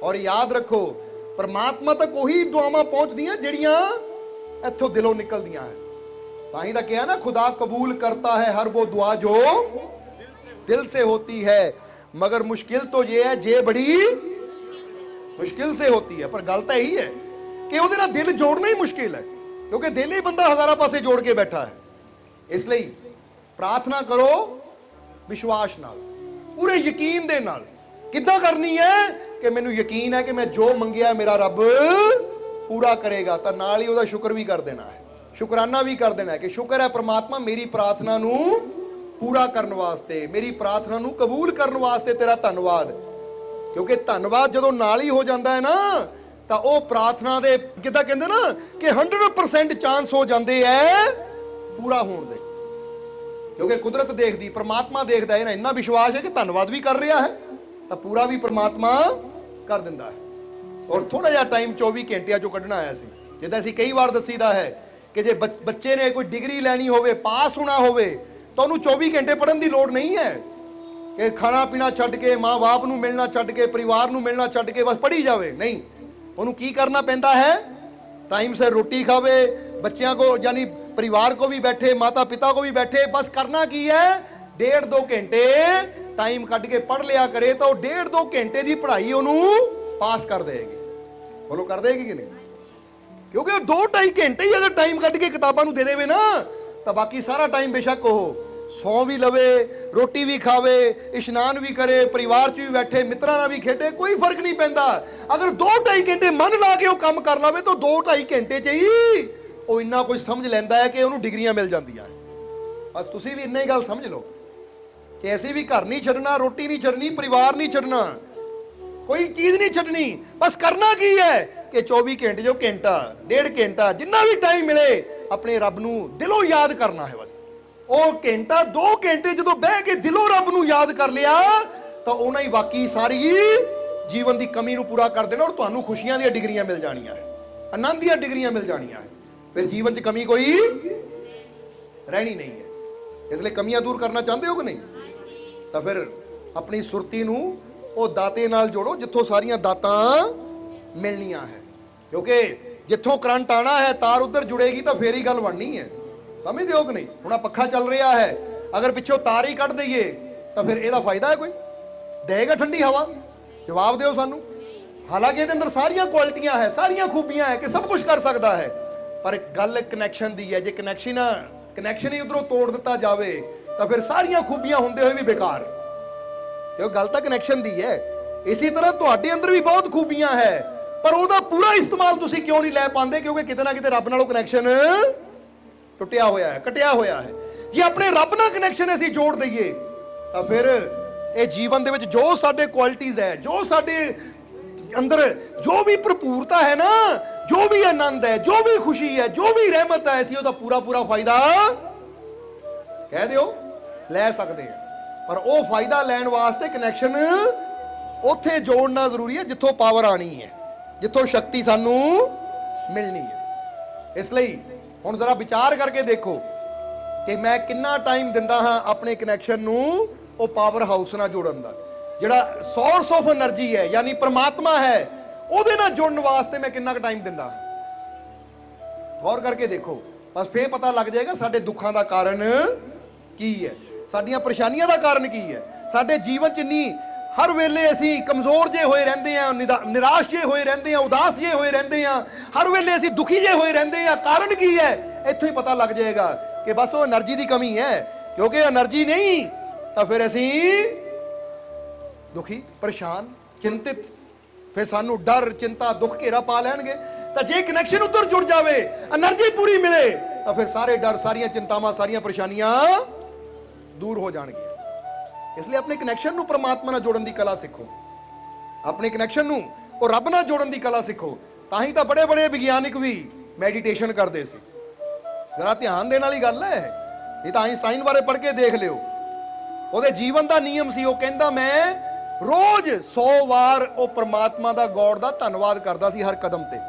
और याद रखो परमात्मा तक वही दुआवां पहुंचदियां जिहड़ियां इत्थों दिलों निकलदियां है। ताही तां कहा ना, खुदा कबूल करता है हर वो दुआ जो दिल से होती है, मगर मुश्किल तो ये है जे बड़ी मुश्किल से होती है। पर गल तो यही है कि ਉਹਦੇ ਨਾਲ दिल जोड़ना ही मुश्किल है, क्योंकि दिल ही बंदा हजारा पासे जोड़ के बैठा है। इसलिए प्रार्थना करो विश्वास नाल, पूरे यकीन दे नाल। किद्दां करनी है कि मैनू यकीन है कि मैं जो मंगिया मेरा रब पूरा करेगा, तो नाल ही ਉਹਦਾ शुक्र भी कर देना है, शुकराना भी कर देना है कि शुक्र है परमात्मा मेरी प्रार्थना नू पूरा करने वास्ते, मेरी प्रार्थना नू कबूल करने वास्ते तेरा धन्नवाद। क्योंकि धन्नवाद जदों नाल ही हो जाता है ना, तो वह प्रार्थना दे किद्दां कहंदे ना कि 100% चांस हो जाते हैं पूरा होने दे। क्योंकि कुदरत देखदी, परमात्मा देखदा है ना, इन्ना विश्वास है कि धन्नवाद भी कर रहा है तो पूरा भी परमात्मा कर दिंदा है। और थोड़ा जिहा टाइम 24 घंटिया चों कढना आया सी, जिद्दां असीं कई बार दसीदा है कि जे बच्चे ने कोई डिग्री लैनी होवे, पास होना होवे, तो उन्होंने 24 घंटे पढ़न की लोड़ नहीं है कि खाना पीना छड्ड के, माँ बाप नूं मिलना छड्ड के, परिवार नूं मिलना छड्ड के बस पढ़ी जावे। नहीं, उन्होंने की करना पैंदा है, टाइम से रोटी खावे, बच्चों को यानी परिवार को भी बैठे, माता पिता को भी बैठे, बस करना की है 1.5-2 घंटे टाइम कट के पढ़ लिया करे, तो 1.5-2 घंटे की पढ़ाई उन्होंने पास कर देगी। बोलो कर देगी कि नहीं? क्योंकि 2-2.5 घंटे ही अगर टाइम कट के किताबों दे देवे ना, तो बाकी सारा टाइम बेशक हो सौ भी लवे, रोटी भी खावे, इशनान भी करे, परिवार च भी बैठे, मित्रों नाल भी खेडे, कोई फर्क नहीं पैंदा। अगर 2-2.5 घंटे मन ला के वो काम कर लवे, तो 2-2.5 घंटे च ही वो इन्ना कुछ समझ लैंदा है कि उन्होंने डिग्रियां मिल जांदियां। बस तुसीं भी इन्ना ही गल समझ लो कि ऐसे भी घर नहीं छड्डना, रोटी नहीं छड्डनी, परिवार नहीं छड्डना, कोई चीज नहीं छड्डनी। बस करना की है कि 24 घंटे जो घंटा 1.5 घंटा जिन्ना भी टाइम मिले अपने रब नूं दिलों याद करना है। बस ਉਹ ਘੰਟਾ 2 ਘੰਟੇ ਜਦੋਂ ਬਹਿ ਕੇ ਦਿਲੋਂ ਰੱਬ ਨੂੰ ਯਾਦ ਕਰ ਲਿਆ, ਤਾਂ ਉਹਨਾਂ ਹੀ ਬਾਕੀ ਸਾਰੀ ਜੀਵਨ ਦੀ ਕਮੀ ਨੂੰ ਪੂਰਾ ਕਰ ਦੇਣਾ, ਔਰ ਤੁਹਾਨੂੰ ਖੁਸ਼ੀਆਂ ਦੀਆਂ ਡਿਗਰੀਆਂ ਮਿਲ ਜਾਣੀਆਂ ਹੈ, ਆਨੰਦ ਦੀਆਂ ਡਿਗਰੀਆਂ ਮਿਲ ਜਾਣੀਆਂ ਹੈ। ਫਿਰ ਜੀਵਨ 'ਚ ਕਮੀ ਕੋਈ ਰਹਿਣੀ ਨਹੀਂ ਹੈ। ਇਸ ਲਈ ਕਮੀਆਂ ਦੂਰ ਕਰਨਾ ਚਾਹੁੰਦੇ ਹੋ ਕਿ ਨਹੀਂ? ਤਾਂ ਫਿਰ ਆਪਣੀ ਸੁਰਤੀ ਨੂੰ ਉਹ ਦਾਤੇ ਨਾਲ ਜੋੜੋ ਜਿੱਥੋਂ ਸਾਰੀਆਂ ਦਾਤਾਂ ਮਿਲਣੀਆਂ ਹੈ। ਕਿਉਂਕਿ ਜਿੱਥੋਂ ਕਰੰਟ ਆਣਾ ਹੈ ਤਾਰ ਉਧਰ ਜੁੜੇਗੀ ਤਾਂ ਫੇਰ ਹੀ ਗੱਲ ਬਣਨੀ ਹੈ। समझते हो कि नहीं? हुण पखा चल रहा है, अगर पिछों तार ही कट दईए तो फिर ਇਹਦਾ फायदा है कोई? देगा ठंडी हवा? जवाब दो सानू। हालांकि ये अंदर सारिया क्वालिटियां है, सारिया खूबियां है कि सब कुछ कर सकता है, पर गल कनैक्शन दी है। जे कनैक्शन ही उधरों तोड़ दिता जाए तो फिर सारिया खूबियां होंदे हुए भी बेकार। तो गल तो कनैक्शन दी है। इसी तरह तुहाडे अंदर भी बहुत खूबियां है, पर ਉਹਦਾ पूरा इस्तेमाल तुसीं क्यों नहीं लै पांदे? क्योंकि किते ना किते रब नालों कनैक्शन टुटिया होया है, कटिया होया है। जे अपने रब नाल कनैक्शन असीं जोड़ दईए तो फिर ये जीवन दे विच जो साडे क्वालिटीज़ है, जो साडे अंदर जो भी भरपूरता है ना, जो भी आनंद है, जो भी खुशी है, जो भी रहमत है, असीं उहदा पूरा पूरा फायदा कह दिओ लै सकदे हैं। पर वो फायदा लैण वास्ते कनैक्शन उत्थे जोड़ना जरूरी है जिथों पावर आनी है, जिथों शक्ति सानू मिलनी है। इसलिए हुण जरा विचार करके देखो कि मैं कितना टाइम दिंदा हाँ अपने कनैक्शन नू वो पावर हाउस नाल जोड़न दा, जिहड़ा सोर्स ऑफ एनर्जी है यानी परमात्मा है, उहदे नाल जुड़न वास्ते मैं कितना टाइम दिंदा। गौर करके देखो, बस फिर पता लग जाएगा साडे दुखां दा कारण की है, साडियां परेशानियां दा कारण की है। साडे जीवन च नहीं हर वेले असीं कमज़ोर जे होए रहिंदे आ, निराश जे होए रहिंदे आ, उदास जे होए रहिंदे आ, हर वेले असीं दुखी जे होए रहिंदे आ। कारण की है? इत्थों ही पता लग जाएगा कि बस वो एनर्जी की कमी है। क्योंकि एनर्जी नहीं तो फिर असीं दुखी, परेशान, चिंतित, फिर सानू डर, चिंता, दुख घेरा पा लैणगे। तो जे कनैक्शन उधर जुड़ जाए, एनर्जी पूरी मिले, तो फिर सारे डर, सारियां चिंतावां, सारियां परेशानियां दूर हो जाएंगी। इसलिए अपने कनैक्शन नू परमात्मा नाल जोड़न दी कला सीखो, अपने कनैक्शन नू और रब नाल जोड़न दी कला सीखो। ताही तो बड़े बड़े विज्ञानिक भी मैडिटेशन करते सी। जरा ध्यान देने वाली गल है, नहीं तो आइंस्टाइन बारे पढ़ के देख लियो, ਉਹਦੇ जीवन का नियम सी। ਉਹ ਕਹਿੰਦਾ मैं रोज 100 वार ਉਹ परमात्मा दा गॉड दा धन्नवाद करदा सी हर कदम ते।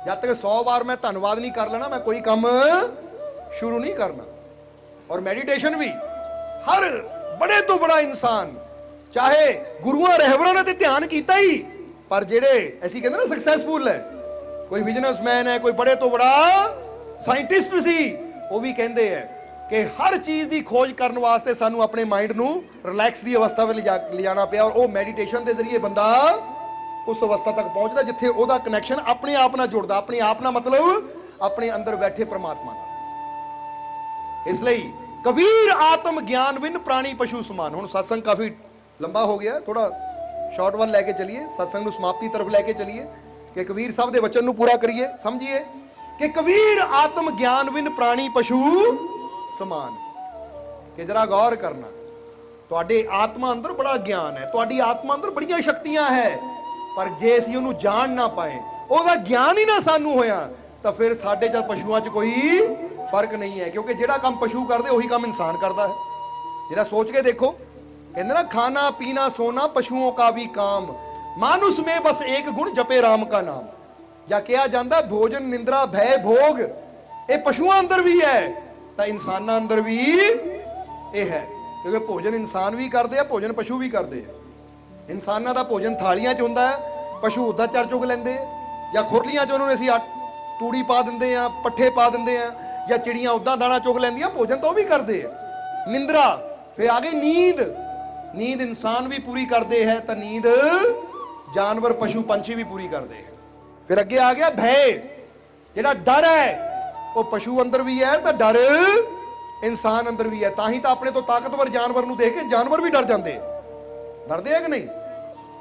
जब तक 100 वार मैं धन्नवाद नहीं कर लेना, मैं कोई काम शुरू नहीं करना। और मैडिटेशन भी हर बड़े तो बड़ा इंसान, चाहे गुरुआं रहबरां ने ते ध्यान कीता ही, पर जेड़े ऐसी कहते ना सक्सैसफुल है, कोई बिजनेसमैन है, कोई बड़े तो बड़ा साइंटिस्ट सी, वो भी कहते हैं कि हर चीज़ की खोज करने वास्ते सानू अपने माइंड नू रिलैक्स की अवस्था में ले जाना पिया, और वो मैडिटेशन के जरिए बंदा उस अवस्था तक पहुंचता जिथे ओदा कनैक्शन अपने आप नाल जुड़दा, अपने आप नाल मतलब अपने अंदर बैठे परमात्मा नाल। इसलिए कबीर आत्म ज्ञान बिन प्राणी पशु समान। हुण सत्संग काफी लंबा हो गया, थोड़ा शॉर्ट वन लैके चलिए, सत्संग नू समाप्ति तरफ लैके चलिए कि कबीर साहब के वचन नू पूरा करिए। समझिए कि कबीर आत्म ज्ञान बिन प्राणी पशु समान। कि जरा गौर करना, तुहाडे आत्मा अंदर बड़ा ज्ञान है, तुहाडी आत्मा अंदर बड़ियां शक्तियां है, पर जे असीं उहनूं जान ना पाए, ਉਹਦਾ ज्ञान ही ना सानू होया, तो फिर साडे च पशुआं च कोई फर्क नहीं है। क्योंकि जिहड़ा काम पशु करदे उही काम इंसान करता है। जरा सोच के देखो, कहते ना खाना पीना सोना पशुओं का भी काम, मानुष में बस एक गुण जपे राम का नाम। या कहा जाता भोजन निंद्रा भय भोग ये पशुओं अंदर भी है, तो इंसाना अंदर भी ये है। क्योंकि भोजन इंसान भी करते हैं, भोजन पशु भी करते हैं। इंसाना का भोजन थालियां च हुंदा है, पशु उदा चर चुग लेंदे, या खुरलियां च उन्होंने असीं तूड़ी पा दिंदे आ, पट्ठे पा दिंदे आ, या चिड़ियां उदा दाना चुग लैंदियां, भोजन तो भी करते हैं। निंद्रा, फिर आ गई नींद, नींद इंसान भी पूरी करते हैं, तो नींद जानवर पशु पंछी भी पूरी करते हैं। फिर अगे आ गया भय, जिहड़ा डर है वो पशु अंदर भी है, तो डर इंसान अंदर भी है। ताही तो अपने तो ताकतवर जानवर नूं देख के जानवर भी डर जाते, डरते है कि नहीं?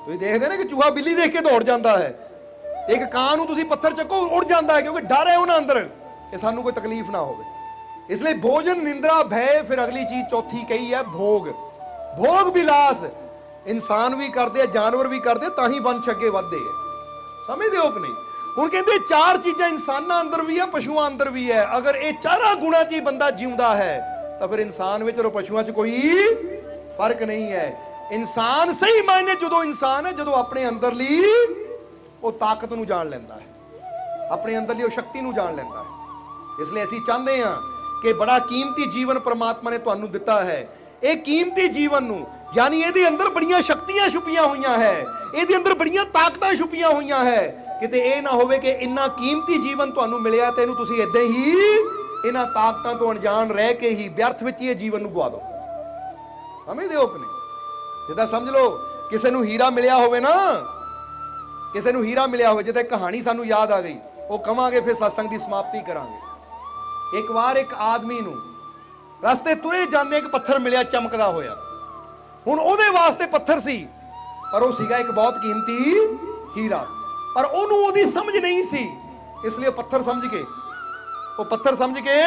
तुसीं देखदे ना कि चूहा बिल्ली देख के दौड़ जाता है, एक ਕਾਂ ਨੂੰ ਤੁਸੀਂ पत्थर चको उड़ जाता है, क्योंकि डर है उन्हां अंदर कि सानू कोई तकलीफ ना हो। इसलिए भोजन निंद्रा भय, फिर अगली चीज चौथी कही है भोग। भोग विलास इंसान भी करते, जानवर भी करते, ताही वंश अगे वधदे है। समझदे हो कि नहीं? हुण कहंदे चार चीज़ां इंसानां अंदर भी है, पशुआं अंदर भी है। अगर ये चारां गुणां च ही बंदा जिउंदा है, तो फिर इंसान विच और पशुआं च कोई फर्क नहीं है। इंसान सही मायने जदों इंसान है, जदों अपने अंदरली वो ताकत नूं जान लैंदा है, अपने अंदरली वो शक्ति नूं जान लैंदा है। इसलिए असीं चाहते हैं कि बड़ा कीमती जीवन परमात्मा ने तुहानूं दिता है। ये कीमती जीवन नूं, यानी इहदे अंदर बड़ियां शक्तियां छुपियां हुईयां है, इहदे अंदर बड़ियां ताकतां छुपियां हुईयां है। किते ये ना होवे कि इन्ना कीमती जीवन तुहानूं मिलिया ते इहनूं तुसीं इदां ही इन्हां ताकतां तो अणजान रह के ही व्यर्थ विच ये जीवन नूं गवा दो। समझदे हो कि नहीं? जिद्दां समझ लो किसी नूं हीरा मिलिया होवे ना, किसी नूं हीरा मिलिया होवे, जिद्दां कहानी सानूं याद आ गई, वो कवांगे फिर सत्संग की समाप्ति करांगे। एक बार एक आदमी नूं रस्ते तुरे जांदे एक पत्थर मिलिया चमकदा होया। हुण ओहदे वास्ते पत्थर सी, पर वो सीगा एक बहुत कीमती हीरा, पर ओनू ओहदी समझ नहीं सी, इसलिए पत्थर समझ के, वो पत्थर समझ के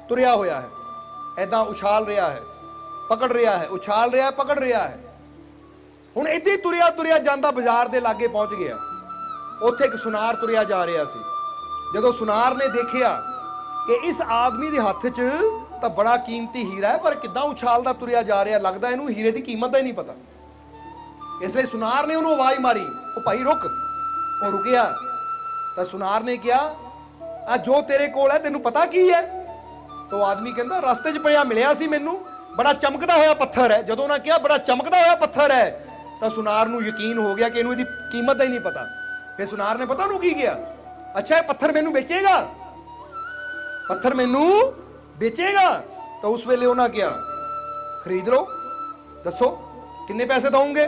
तुरिया होया है, ऐदां उछाल रहा है, पकड़ रहा है, उछाल रहा है, पकड़ रहा है। हुण इदां ही तुरिया तुरिया जांदा बाजार दे लागे पहुंच गया। उत्थे एक सुनार तुरिया जा रहा सी। जदों सुनार ने देखिया कि इस आदमी के हत्थ च तो बड़ा कीमती हीरा है, पर किदां उछालदा तुरिया जा रहा, लगदा इहनूं हीरे की कीमत का ही नहीं पता। इसलिए सुनार ने उन्होंने आवाज मारी, ओ भाई रुक। वो रुकिया तो सुनार ने कहा, आ जो तेरे कोल है तेनू पता की है? तो आदमी कहता रस्ते च पिया मिलिया सी मैनू, बड़ा चमकदा होया पत्थर है। जदों उन्हें कहा बड़ा चमकदा होया पत्थर है, तो सुनार नूं यकीन हो गया कि इहनूं इहदी कीमत का ही नहीं पता। फिर सुनार ने पता नूं की किया, अच्छा ये पत्थर मैनू बेचेगा, पत्थर मैनू बेचेगा? तो उस वेले उन्हें कहा खरीद लो, दसो किन्ने पैसे दोगे?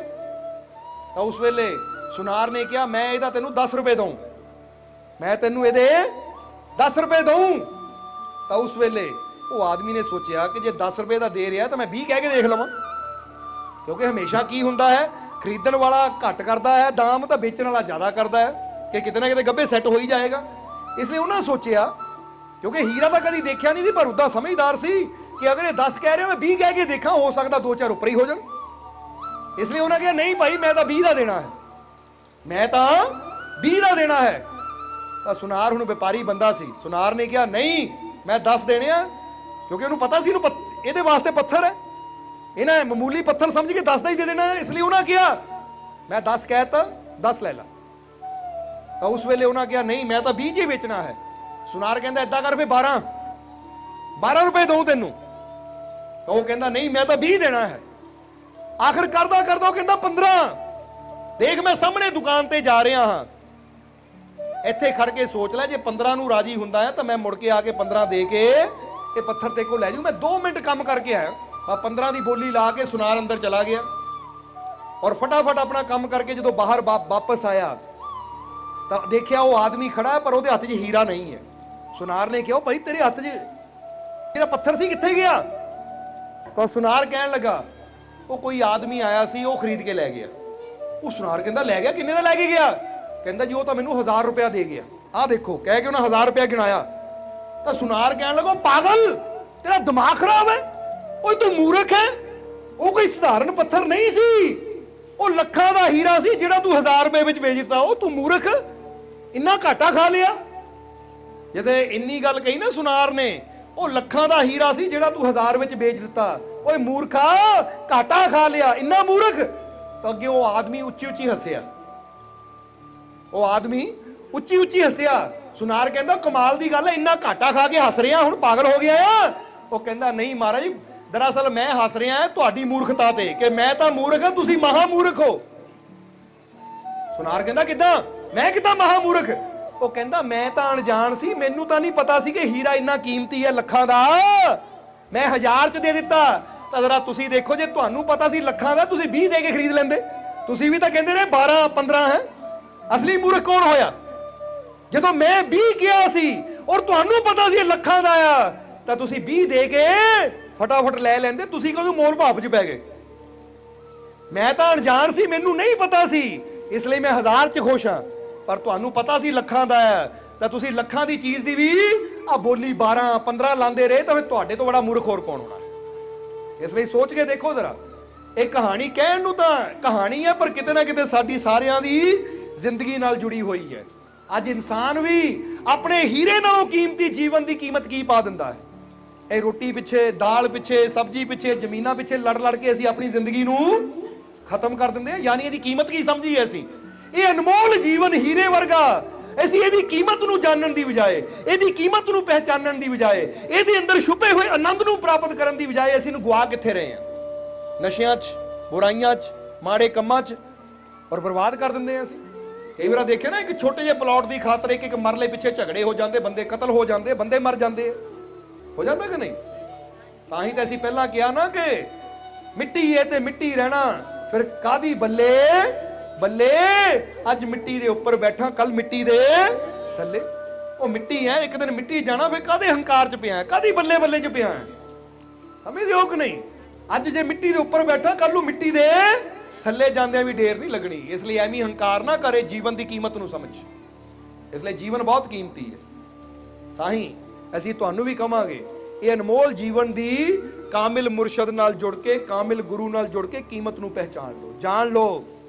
तो उस वेले सुनार ने कहा मैं इहदा तेनू 10 रुपए दूं, मैं तेनू इहदे 10 रुपए दूं। तो उस वेले वो आदमी ने सोचा कि जे 10 रुपए का दे रहा तो मैं 20 कह के देख लवां, क्योंकि हमेशा की हुंदा है खरीदण वाला घट करता है दाम, तो बेचण वाला ज्यादा करता है कि किते ना किते गब्बे सैट हो ही जाएगा। इसलिए उन्हें सोचा, क्योंकि हीरा तो कभी देखा नहीं थी, पर उदा समझदार सी कि अगर ये 10 कह रहे हो मैं 20 कह के देखा, हो सकता 2-4 ऊपर ही हो जाए। इसलिए उन्हें कहा नहीं भाई मैं तो 20 का देना है, मैं तो 20 का देना है। तो सुनार हुण व्यापारी बंदा सी, सुनार ने कहा नहीं मैं 10 देने आ, क्योंकि उन्होंने पता सी इहदे वास्ते पत्थर है, इन्हें मामूली पत्थर समझ के 10 का ही दे देना है। इसलिए उन्हें कहा मैं 10 कहता 10 ले ला। तो उस वेले उन्हें कहा नहीं मैं तो 20 ही बेचना है। सुनार कहता इदा कर फिर 12 रुपए दूं तेनू। तो वह कहता नहीं मैं तो 20 देना है। आखिर करदा करदा कहता 15। देख मैं सामने दुकान ते जा रहा हाँ, ਇੱਥੇ ਖੜ ਕੇ ਸੋਚ ਲੈ, ਜੇ 15 ਨੂੰ ਰਾਜੀ ਹੁੰਦਾ ਹੈ ਤਾਂ ਮੈਂ ਮੁੜ ਕੇ ਆ ਕੇ 15 ਦੇ ਕੇ ਇਹ ਪੱਥਰ ਤੇ ਕੋ ਲੈ ਜੂ। ਮੈਂ 2 ਮਿੰਟ ਕੰਮ ਕਰਕੇ ਆਇਆ, ਆ 15 ਦੀ ਬੋਲੀ ਲਾ ਕੇ ਸੁਨਾਰ ਅੰਦਰ ਚਲਾ ਗਿਆ ਔਰ ਫਟਾਫਟ ਆਪਣਾ ਕੰਮ ਕਰਕੇ ਜਦੋਂ ਬਾਹਰ ਵਾਪਸ ਆਇਆ ਤਾਂ ਦੇਖਿਆ ਉਹ ਆਦਮੀ ਖੜਾ ਹੈ ਪਰ ਉਹਦੇ ਹੱਥ 'ਚ ਹੀਰਾ ਨਹੀਂ ਹੈ। ਸੁਨਾਰ ਨੇ ਕਿਹਾ ਭਾਈ ਤੇਰੇ ਹੱਥ 'ਚ ਜਿਹੜਾ ਪੱਥਰ ਸੀ ਕਿੱਥੇ ਗਿਆ? ਤਾਂ ਸੁਨਾਰ ਕਹਿਣ ਲੱਗਾ ਉਹ ਕੋਈ ਆਦਮੀ ਆਇਆ ਸੀ, ਉਹ ਖਰੀਦ ਕੇ ਲੈ ਗਿਆ। ਉਹ ਸੁਨਾਰ ਕਹਿੰਦਾ ਲੈ ਗਿਆ? ਕਿੰਨੇ ਦਾ ਲੈ ਕੇ ਗਿਆ? ਕਹਿੰਦਾ ਜੀ ਉਹ ਤਾਂ ਮੈਨੂੰ 1000 ਰੁਪਇਆ ਦੇ ਗਿਆ। ਆਹ ਦੇਖੋ, ਕਹਿ ਕੇ ਉਹਨਾਂ 1000 ਰੁਪਇਆ ਗਿਣਾਇਆ। ਤਾਂ ਸੁਨਾਰ ਕਹਿਣ ਲੱਗਾ ਪਾਗਲ, ਤੇਰਾ ਦਿਮਾਗ ਖਰਾਬ ਹੈ, ਓਏ ਤੂੰ ਮੂਰਖ ਹੈ, ਉਹ ਕੋਈ ਸਧਾਰਨ ਪੱਥਰ ਨਹੀਂ ਸੀ, ਉਹ ਲੱਖਾਂ ਦਾ ਹੀਰਾ ਸੀ ਜਿਹੜਾ ਤੂੰ 1000 ਰੁਪਏ ਵਿੱਚ ਵੇਚ ਦਿੱਤਾ। ਉਹ ਤੂੰ ਮੂਰਖ, ਇੰਨਾ ਘਾਟਾ ਖਾ ਲਿਆ। ਜਦੇ ਇੰਨੀ ਗੱਲ ਕਹੀ ਨਾ ਸੁਨਾਰ ਨੇ, ਉਹ ਲੱਖਾਂ ਦਾ ਹੀਰਾ ਸੀ ਜਿਹੜਾ ਤੂੰ 1000 ਵਿੱਚ ਵੇਚ ਦਿੱਤਾ, ਓਏ ਮੂਰਖਾ ਘਾਟਾ ਖਾ ਲਿਆ, ਇੰਨਾ ਮੂਰਖ। ਤਾਂ ਅੱਗੇ ਉਹ ਆਦਮੀ ਉੱਚੀ ਉੱਚੀ ਹੱਸਿਆ, ਉਹ ਆਦਮੀ ਉੱਚੀ ਉੱਚੀ ਹੱਸਿਆ। ਸੁਨਾਰ ਕਹਿੰਦਾ ਕਮਾਲ ਦੀ ਗੱਲ ਹੈ, ਇੰਨਾ ਘਾਟਾ ਖਾ ਕੇ ਹੱਸ ਰਿਹਾ, ਹੁਣ ਪਾਗਲ ਹੋ ਗਿਆ ਆ? ਉਹ ਕਹਿੰਦਾ ਨਹੀਂ ਮਹਾਰਾਜ, ਦਰਅਸਲ ਮੈਂ ਹੱਸ ਰਿਹਾ ਤੁਹਾਡੀ ਮੂਰਖਤਾ ਤੇ, ਕਿ ਮੈਂ ਤਾਂ ਮੂਰਖ ਹਾਂ, ਤੁਸੀਂ ਮਹਾ ਮੂਰਖ ਹੋ। ਸੁਨਾਰ ਕਹਿੰਦਾ ਕਿੱਦਾਂ? ਮੈਂ ਕਿੱਦਾਂ ਮਹਾ ਮੂਰਖ? ਉਹ ਕਹਿੰਦਾ ਮੈਂ ਤਾਂ ਅਣਜਾਣ ਸੀ, ਮੈਨੂੰ ਤਾਂ ਨਹੀਂ ਪਤਾ ਸੀ ਕਿ ਹੀਰਾ ਇੰਨਾ ਕੀਮਤੀ ਹੈ ਲੱਖਾਂ ਦਾ, ਮੈਂ 1000 ਚ ਦੇ ਦਿੱਤਾ। ਤਾਂ ਜ਼ਰਾ ਤੁਸੀਂ ਦੇਖੋ, ਜੇ ਤੁਹਾਨੂੰ ਪਤਾ ਸੀ ਲੱਖਾਂ ਦਾ ਤੁਸੀਂ 20 ਦੇ ਕੇ ਖਰੀਦ ਲੈਂਦੇ। ਤੁਸੀਂ ਵੀ ਤਾਂ ਕਹਿੰਦੇ ਨੇ 12 15 ਹੈ। ਅਸਲੀ ਮੂਰਖ ਕੌਣ ਹੋਇਆ? ਜਦੋਂ ਮੈਂ 20 ਕਿਹਾ ਸੀ ਔਰ ਤੁਹਾਨੂੰ ਪਤਾ ਸੀ ਇਹ ਲੱਖਾਂ ਦਾ ਆ, ਤਾਂ ਤੁਸੀਂ 20 ਦੇ ਕੇ ਫਟਾਫਟ ਲੈ ਲੈਂਦੇ। ਤੁਸੀਂ ਕਦੋਂ ਮੋਲ ਭਾਵ ਚ ਪੈ ਗਏ? ਮੈਂ ਤਾਂ ਅਣਜਾਣ ਸੀ, ਮੈਨੂੰ ਨਹੀਂ ਪਤਾ ਸੀ, ਇਸ ਲਈ ਮੈਂ 1000 ਚ ਖੁਸ਼ ਹਾਂ, ਪਰ ਤੁਹਾਨੂੰ ਪਤਾ ਸੀ ਲੱਖਾਂ ਦਾ ਹੈ, ਤਾਂ ਤੁਸੀਂ ਲੱਖਾਂ ਦੀ ਚੀਜ਼ ਦੀ ਵੀ ਆ ਬੋਲੀ 12 15 ਲਾਂਦੇ ਰਹੇ, ਤਾਂ ਫਿਰ ਤੁਹਾਡੇ ਤੋਂ ਬੜਾ ਮੂਰਖ ਹੋਰ ਕੌਣ ਹੋਣਾ? ਇਸ ਲਈ ਸੋਚ ਕੇ ਦੇਖੋ ਜ਼ਰਾ। ਇਹ ਕਹਾਣੀ ਕਹਿਣ ਨੂੰ ਤਾਂ ਕਹਾਣੀ ਹੈ, ਪਰ ਕਿਤੇ ਨਾ ਕਿਤੇ ਸਾਡੀ ਸਾਰਿਆਂ ਦੀ ਜ਼ਿੰਦਗੀ ਨਾਲ ਜੁੜੀ ਹੋਈ ਹੈ। ਅੱਜ ਇਨਸਾਨ ਵੀ ਆਪਣੇ ਹੀਰੇ ਨਾਲੋਂ ਕੀਮਤੀ ਜੀਵਨ ਦੀ ਕੀਮਤ ਕੀ ਪਾ ਦਿੰਦਾ ਹੈ। ਇਹ ਰੋਟੀ ਪਿੱਛੇ, ਦਾਲ ਪਿੱਛੇ, ਸਬਜ਼ੀ ਪਿੱਛੇ, ਜ਼ਮੀਨਾਂ ਪਿੱਛੇ ਲੜ ਲੜ ਕੇ ਅਸੀਂ ਆਪਣੀ ਜ਼ਿੰਦਗੀ ਨੂੰ ਖਤਮ ਕਰ ਦਿੰਦੇ ਹਾਂ। ਯਾਨੀ ਇਹਦੀ ਕੀਮਤ ਕੀ ਸਮਝੀਏ ਅਸੀਂ? ਇਹ ਅਨਮੋਲ ਜੀਵਨ ਹੀਰੇ ਵਰਗਾ, ਅਸੀਂ ਇਹਦੀ ਕੀਮਤ ਨੂੰ ਜਾਣਨ ਦੀ ਬਜਾਏ, ਇਹਦੀ ਕੀਮਤ ਨੂੰ ਪਹਿਚਾਨਣ ਦੀ ਬਜਾਏ, ਇਹਦੇ ਅੰਦਰ ਛੁਪੇ ਹੋਏ ਆਨੰਦ ਨੂੰ ਪ੍ਰਾਪਤ ਕਰਨ ਦੀ ਬਜਾਏ ਅਸੀਂ ਨੂੰ ਗਵਾ ਕਿੱਥੇ ਰਹੇ ਹਾਂ? ਨਸ਼ਿਆਂ 'ਚ, ਬੁਰਾਈਆਂ 'ਚ, ਮਾੜੇ ਕੰਮਾਂ 'ਚ, ਔਰ ਬਰਬਾਦ ਕਰ ਦਿੰਦੇ ਹਾਂ ਅਸੀਂ। ਕਈ ਵਾਰ ਦੇਖਿਆ ਨਾ, ਇੱਕ ਛੋਟੇ ਜਿਹੇ ਪਲਾਟ ਦੀ ਖਾਤਰ ਇੱਕ ਮਰਲੇ ਪਿੱਛੇ ਝਗੜੇ ਹੋ ਜਾਂਦੇ, ਬੰਦੇ ਕਤਲ ਹੋ ਜਾਂਦੇ, ਬੰਦੇ ਮਰ ਜਾਂਦੇ। ਹੋ ਜਾਂਦਾ ਕਿ ਨਹੀਂ? ਤਾਂ ਹੀ ਤਾਂ ਅਸੀਂ ਪਹਿਲਾਂ ਕਿਹਾ ਨਾ ਕਿ ਮਿੱਟੀ ਹੈ ਤੇ ਮਿੱਟੀ ਰਹਿਣਾ, ਫਿਰ ਕਾਦੀ ਬੱਲੇ ਬੱਲੇ, ਅੱਜ ਮਿੱਟੀ ਦੇ ਉੱਪਰ ਬੈਠਾ, ਕੱਲ ਮਿੱਟੀ ਦੇ ਥੱਲੇ। ਉਹ ਮਿੱਟੀ ਹੈ, ਇੱਕ ਦਿਨ ਮਿੱਟੀ ਜਾਣਾ, ਫਿਰ ਕਾਦੇ ਹੰਕਾਰ ਚ ਪਿਆ, ਕਾਦੀ ਬੱਲੇ ਬੱਲੇ ਚ ਪਿਆ? ਸਮਝਦੇ ਹੋ ਕਿ ਨਹੀਂ? ਅੱਜ ਜੇ ਮਿੱਟੀ ਦੇ ਉੱਪਰ ਬੈਠਾ, ਕੱਲ ਨੂੰ ਮਿੱਟੀ ਦੇ ਥੱਲੇ ਜਾਂਦਿਆਂ ਵੀ ਢੇਰ ਨਹੀਂ ਲੱਗਣੀ। ਇਸ ਲਈ ਐਵੇਂ ਹੰਕਾਰ ਨਾ ਕਰੇ, ਜੀਵਨ ਦੀ ਕੀਮਤ ਨੂੰ ਸਮਝ। ਇਸ ਲਈ ਜੀਵਨ ਬਹੁਤ ਕੀਮਤੀ ਹੈ। ਤਾਂ ਹੀ ਅਸੀਂ ਤੁਹਾਨੂੰ ਵੀ ਕਵਾਂਗੇ, ਇਹ ਅਨਮੋਲ ਜੀਵਨ ਦੀ ਕਾਮਿਲ ਮੁਰਸ਼ਦ ਨਾਲ ਜੁੜ ਕੇ, ਕਾਮਿਲ ਗੁਰੂ ਨਾਲ ਜੁੜ ਕੇ ਕੀਮਤ ਨੂੰ ਪਹਿਚਾਣ ਲਓ, ਜਾਣ ਲਓ